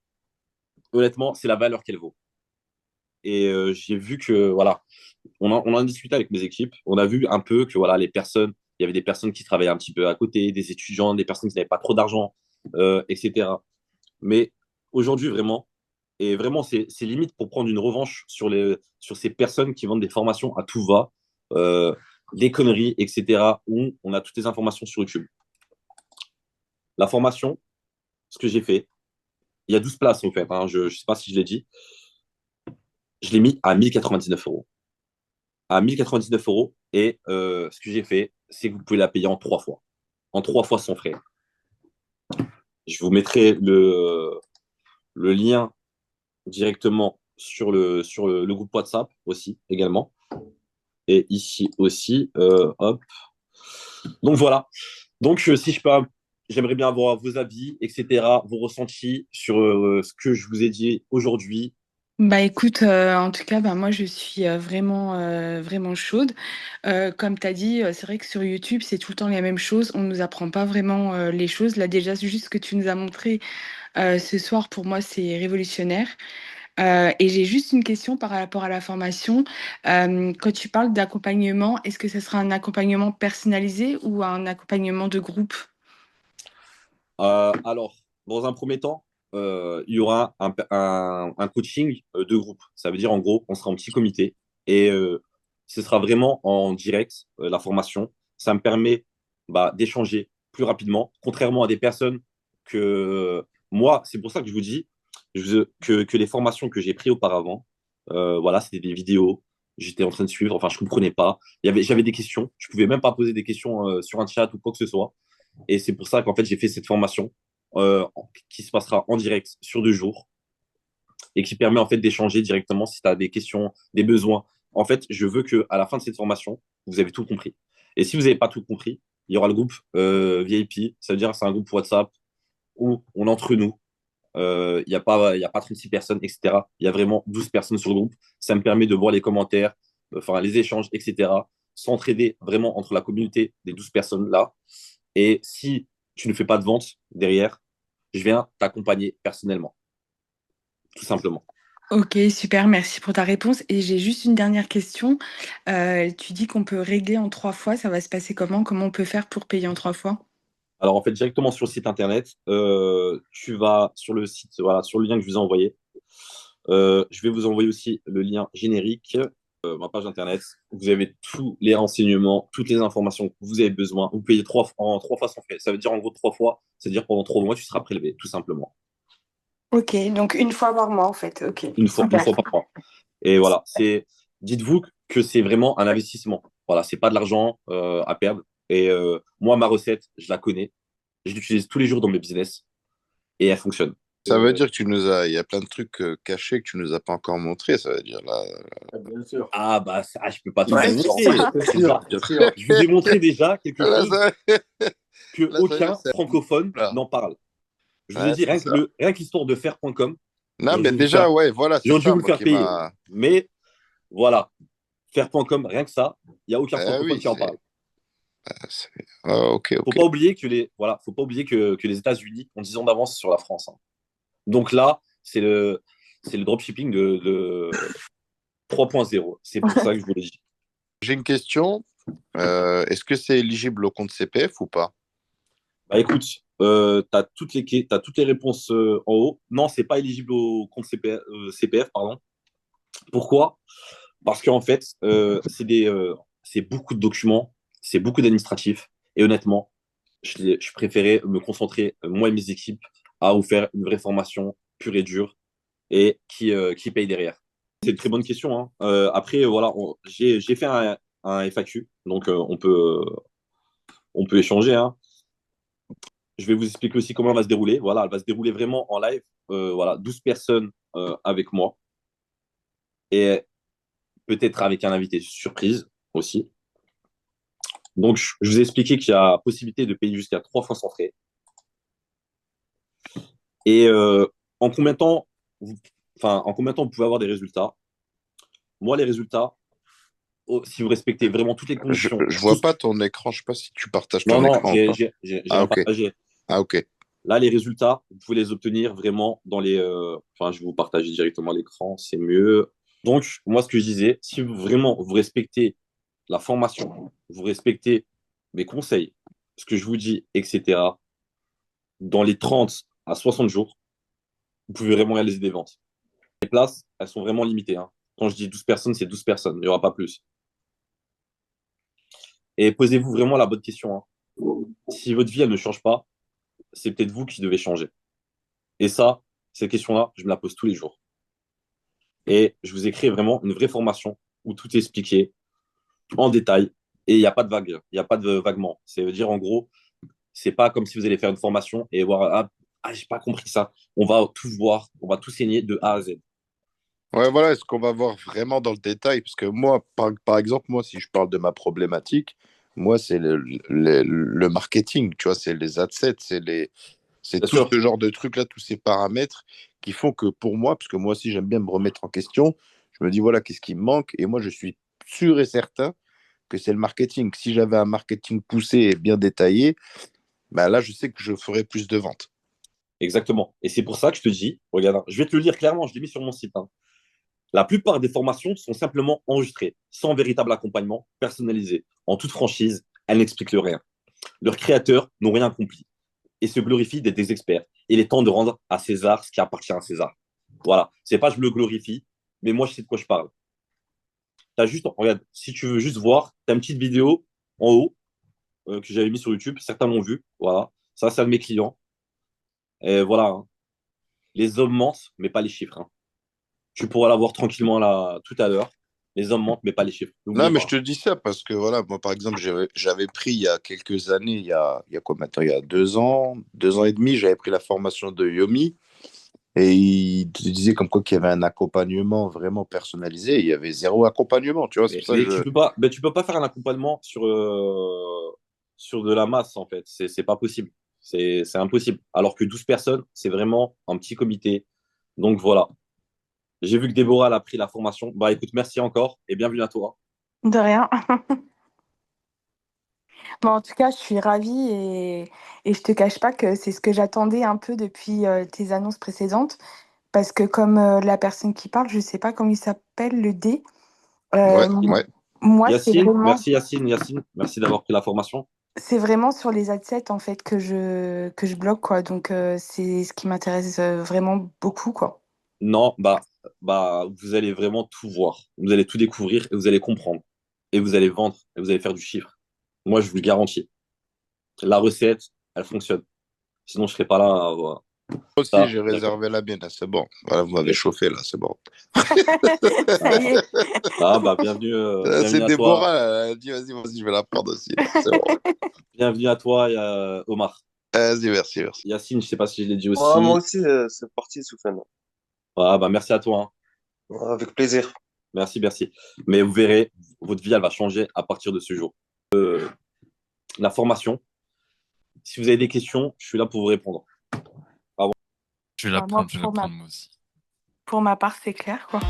honnêtement, c'est la valeur qu'elle vaut. Et j'ai vu que, voilà, on en a discuté avec mes équipes. On a vu un peu que, voilà, il y avait des personnes qui travaillaient un petit peu à côté, des étudiants, des personnes qui n'avaient pas trop d'argent, etc. Mais aujourd'hui, vraiment, et vraiment, c'est limite pour prendre une revanche sur ces personnes qui vendent des formations à tout va, des conneries, etc., où on a toutes les informations sur YouTube. La formation, ce que j'ai fait, il y a 12 places en fait, hein, je ne sais pas si je l'ai dit, je l'ai mis à 1099 euros. À 1099 euros, et ce que j'ai fait, c'est que vous pouvez la payer en 3 fois. En 3 fois sans frais. Je vous mettrai le lien directement sur le groupe WhatsApp aussi, également. Et ici aussi, hop. Donc voilà. Donc si je peux, j'aimerais bien avoir vos avis, etc., vos ressentis sur ce que je vous ai dit aujourd'hui. Bah écoute, en tout cas, bah, moi je suis vraiment, vraiment chaude. Comme tu as dit, c'est vrai que sur YouTube, c'est tout le temps les mêmes choses. On nous apprend pas vraiment les choses. Là, déjà, juste ce que tu nous as montré ce soir, pour moi, c'est révolutionnaire. Et j'ai juste une question par rapport à la formation. Quand tu parles d'accompagnement, est-ce que ce sera un accompagnement personnalisé ou un accompagnement de groupe? Alors, dans un premier temps, il y aura un coaching de groupe. Ça veut dire, en gros, on sera en petit comité et ce sera vraiment en direct, la formation. Ça me permet d'échanger plus rapidement, contrairement à des personnes que moi, c'est pour ça que je vous dis que les formations que j'ai prises auparavant, voilà, c'était des vidéos. J'étais en train de suivre, enfin, je ne comprenais pas. J'avais des questions. Je ne pouvais même pas poser des questions sur un chat ou quoi que ce soit. Et c'est pour ça qu'en fait, j'ai fait cette formation euh, qui se passera en direct sur 2 jours et qui permet en fait d'échanger directement si tu as des questions, des besoins. En fait, je veux qu'à la fin de cette formation, vous avez tout compris. Et si vous n'avez pas tout compris, il y aura le groupe VIP. Ça veut dire que c'est un groupe WhatsApp où on est entre nous. Il y a pas 36 personnes, etc. Il y a vraiment 12 personnes sur le groupe. Ça me permet de voir les commentaires, enfin les échanges, etc. S'entraider vraiment entre la communauté des 12 personnes là. Et si tu ne fais pas de vente derrière, je viens t'accompagner personnellement, tout simplement. Ok, super, merci pour ta réponse. Et j'ai juste une dernière question. Tu dis qu'on peut régler en 3 fois. Ça va se passer comment? Comment on peut faire pour payer en 3 fois? Alors, en fait, directement sur le site internet, tu vas sur le site, voilà, sur le lien que je vous ai envoyé. Je vais vous envoyer aussi le lien générique, ma page internet. Vous avez tous les renseignements, toutes les informations que vous avez besoin. Vous payez en 3 fois sans frais. Ça veut dire en gros 3 fois, c'est-à-dire pendant 3 mois, tu seras prélevé, tout simplement. Ok, donc une fois par mois en fait. Ok, Une fois super. par mois. Et voilà, dites-vous que c'est vraiment un investissement. Voilà, c'est pas de l'argent à perdre. Et moi, ma recette, je la connais. Je l'utilise tous les jours dans mes business et elle fonctionne. Ça veut dire que il y a plein de trucs cachés que tu nous as pas encore montrés, ça veut dire là. Bien sûr. Ah bah ça, je peux pas tout Ouais, vous c'est montrer. ça. Bien sûr, bien sûr. Je vous ai montré déjà quelque Là, chose que là, ça veut dire aucun que c'est francophone là. n'en parle. Je vous ai Ouais, dit c'est ça. rien que l'histoire de faire.com, Non, j'aurais mais dû vous déjà, faire, ouais, voilà, c'est j'aurais dû ça, vous le moi faire qui payer. m'a. Mais voilà, faire.com, rien que ça, il n'y a aucun Eh francophone oui, qui en parle. c'est- Ah, ok, Faut ok. pas oublier faut pas oublier que les États-Unis ont 10 ans d'avance sur la France. Hein. Donc là, c'est le dropshipping de 3.0. C'est pour ça que je vous l'ai dit. J'ai une question. Est-ce que c'est éligible au compte CPF ou pas? Bah écoute, tu as toutes les réponses en haut. Non, c'est pas éligible au compte CPF, pardon. Pourquoi? Parce qu'en fait, c'est beaucoup de documents, c'est beaucoup d'administratifs. Et honnêtement, je préférais me concentrer, moi et mes équipes, à vous faire une vraie formation pure et dure et qui paye derrière. C'est une très bonne question, hein. Après, voilà, j'ai fait un FAQ, donc on peut échanger, hein. Je vais vous expliquer aussi comment elle va se dérouler. Voilà, elle va se dérouler vraiment en live. Voilà, 12 personnes avec moi et peut-être avec un invité surprise aussi. Donc, je vous ai expliqué qu'il y a possibilité de payer jusqu'à 3 fois sans frais. Et en combien de temps en combien de temps vous pouvez avoir des résultats? Moi, les résultats, si vous respectez vraiment toutes les conditions. Je vois pas ton écran, je sais pas si tu partages Non, ton non, écran ou pas. j'ai Ah, rien ok. partagé. Ah, ok. Là, les résultats, vous pouvez les obtenir vraiment dans les. Enfin, je vais vous partager directement l'écran, c'est mieux. Donc, moi, ce que je disais, si vraiment vous respectez la formation, vous respectez mes conseils, ce que je vous dis, etc., dans les 30 à 60 jours, vous pouvez vraiment réaliser des ventes. Les places, elles sont vraiment limitées, hein. Quand je dis 12 personnes, c'est 12 personnes, il n'y aura pas plus. Et posez-vous vraiment la bonne question, hein. Si votre vie, elle ne change pas, c'est peut-être vous qui devez changer. Et ça, cette question-là, je me la pose tous les jours. Et je vous ai créé vraiment une vraie formation où tout est expliqué en détail et il n'y a pas de vague, il n'y a pas de vaguement. C'est-à-dire, en gros, c'est pas comme si vous allez faire une formation et voir, j'ai pas compris ça. On va tout voir, on va tout saigner de A à Z. Ouais, voilà, est-ce qu'on va voir vraiment dans le détail? Parce que moi, par exemple, moi, si je parle de ma problématique, moi, c'est le marketing, tu vois, c'est les adsets, c'est Bien tout sûr, ce genre de trucs-là, tous ces paramètres qui font que pour moi, parce que moi aussi, j'aime bien me remettre en question, je me dis, voilà, qu'est-ce qui me manque? Et moi, je suis sûr et certain que c'est le marketing. Si j'avais un marketing poussé et bien détaillé, bah là, je sais que je ferais plus de ventes. exactement. Et c'est pour ça que je te dis, regarde, hein, je vais te le lire clairement, je l'ai mis sur mon site, hein. La plupart des formations sont simplement enregistrées, sans véritable accompagnement personnalisé. En toute franchise, elles n'expliquent rien. Leurs créateurs n'ont rien accompli et se glorifient d'être des experts. Il est temps de rendre à César ce qui appartient à César. Voilà. C'est pas je me glorifie, mais moi je sais de quoi je parle. T'as juste, regarde, si tu veux juste voir, t'as une petite vidéo en haut que j'avais mis sur YouTube. Certains l'ont vu. Voilà. Ça, c'est un de mes clients. Et voilà, hein. Les hommes mentent, mais pas les chiffres, hein. Tu pourras la voir tranquillement là tout à l'heure. Les hommes mentent, mais pas les chiffres. Non, N'oubliez mais je pas. te dis ça parce que, voilà, moi, par exemple, j'avais pris il y a quelques années, il y a quoi maintenant? Il y a 2 ans et demi, j'avais pris la formation de Yomi et il te disait comme quoi qu'il y avait un accompagnement vraiment personnalisé. Il y avait zéro accompagnement, tu vois, c'est Mais, pour ça que mais je... tu peux pas faire un accompagnement sur de la masse, en fait. C'est pas possible. C'est impossible. Alors que 12 personnes, c'est vraiment un petit comité. Donc voilà. J'ai vu que Déborah elle a pris la formation. Bah écoute, merci encore et bienvenue à toi. De rien. Bon, en tout cas, je suis ravie et je te cache pas que c'est ce que j'attendais un peu depuis tes annonces précédentes. Parce que comme la personne qui parle, je sais pas comment il s'appelle, le D. Ouais, euh, ouais. moi, Yacine, merci Yacine, Yacine. Merci d'avoir pris la formation. c'est vraiment sur les adsets en fait que je bloque quoi. Donc c'est ce qui m'intéresse vraiment beaucoup quoi. Non, bah, vous allez vraiment tout voir. Vous allez tout découvrir et vous allez comprendre. Et vous allez vendre et vous allez faire du chiffre. Moi, je vous le garantis. La recette, elle fonctionne. Sinon, je serais pas là. Voilà. Moi aussi, Ça, j'ai d'accord. réservé la mienne, là, c'est bon. Voilà, vous m'avez chauffé, là, c'est bon. Ça y est. Ah, bah, bienvenue, C'est bienvenue à toi. Déborah, elle a dit, vas-y, je vais la prendre aussi, là, c'est bon. Bienvenue à toi, Omar. Vas-y, merci, merci. Yacine, je sais pas si je l'ai dit Ouais, aussi. moi aussi, c'est parti, Soufiane. Ah, bah, merci à toi, hein. Ouais, avec plaisir. Merci, merci. Mais vous verrez, votre vie, elle va changer à partir de ce jour. La formation, si vous avez des questions, je suis là pour vous répondre. Je vais la Bah, moi, prendre, je vais la prendre moi aussi. pour ma part, c'est clair quoi.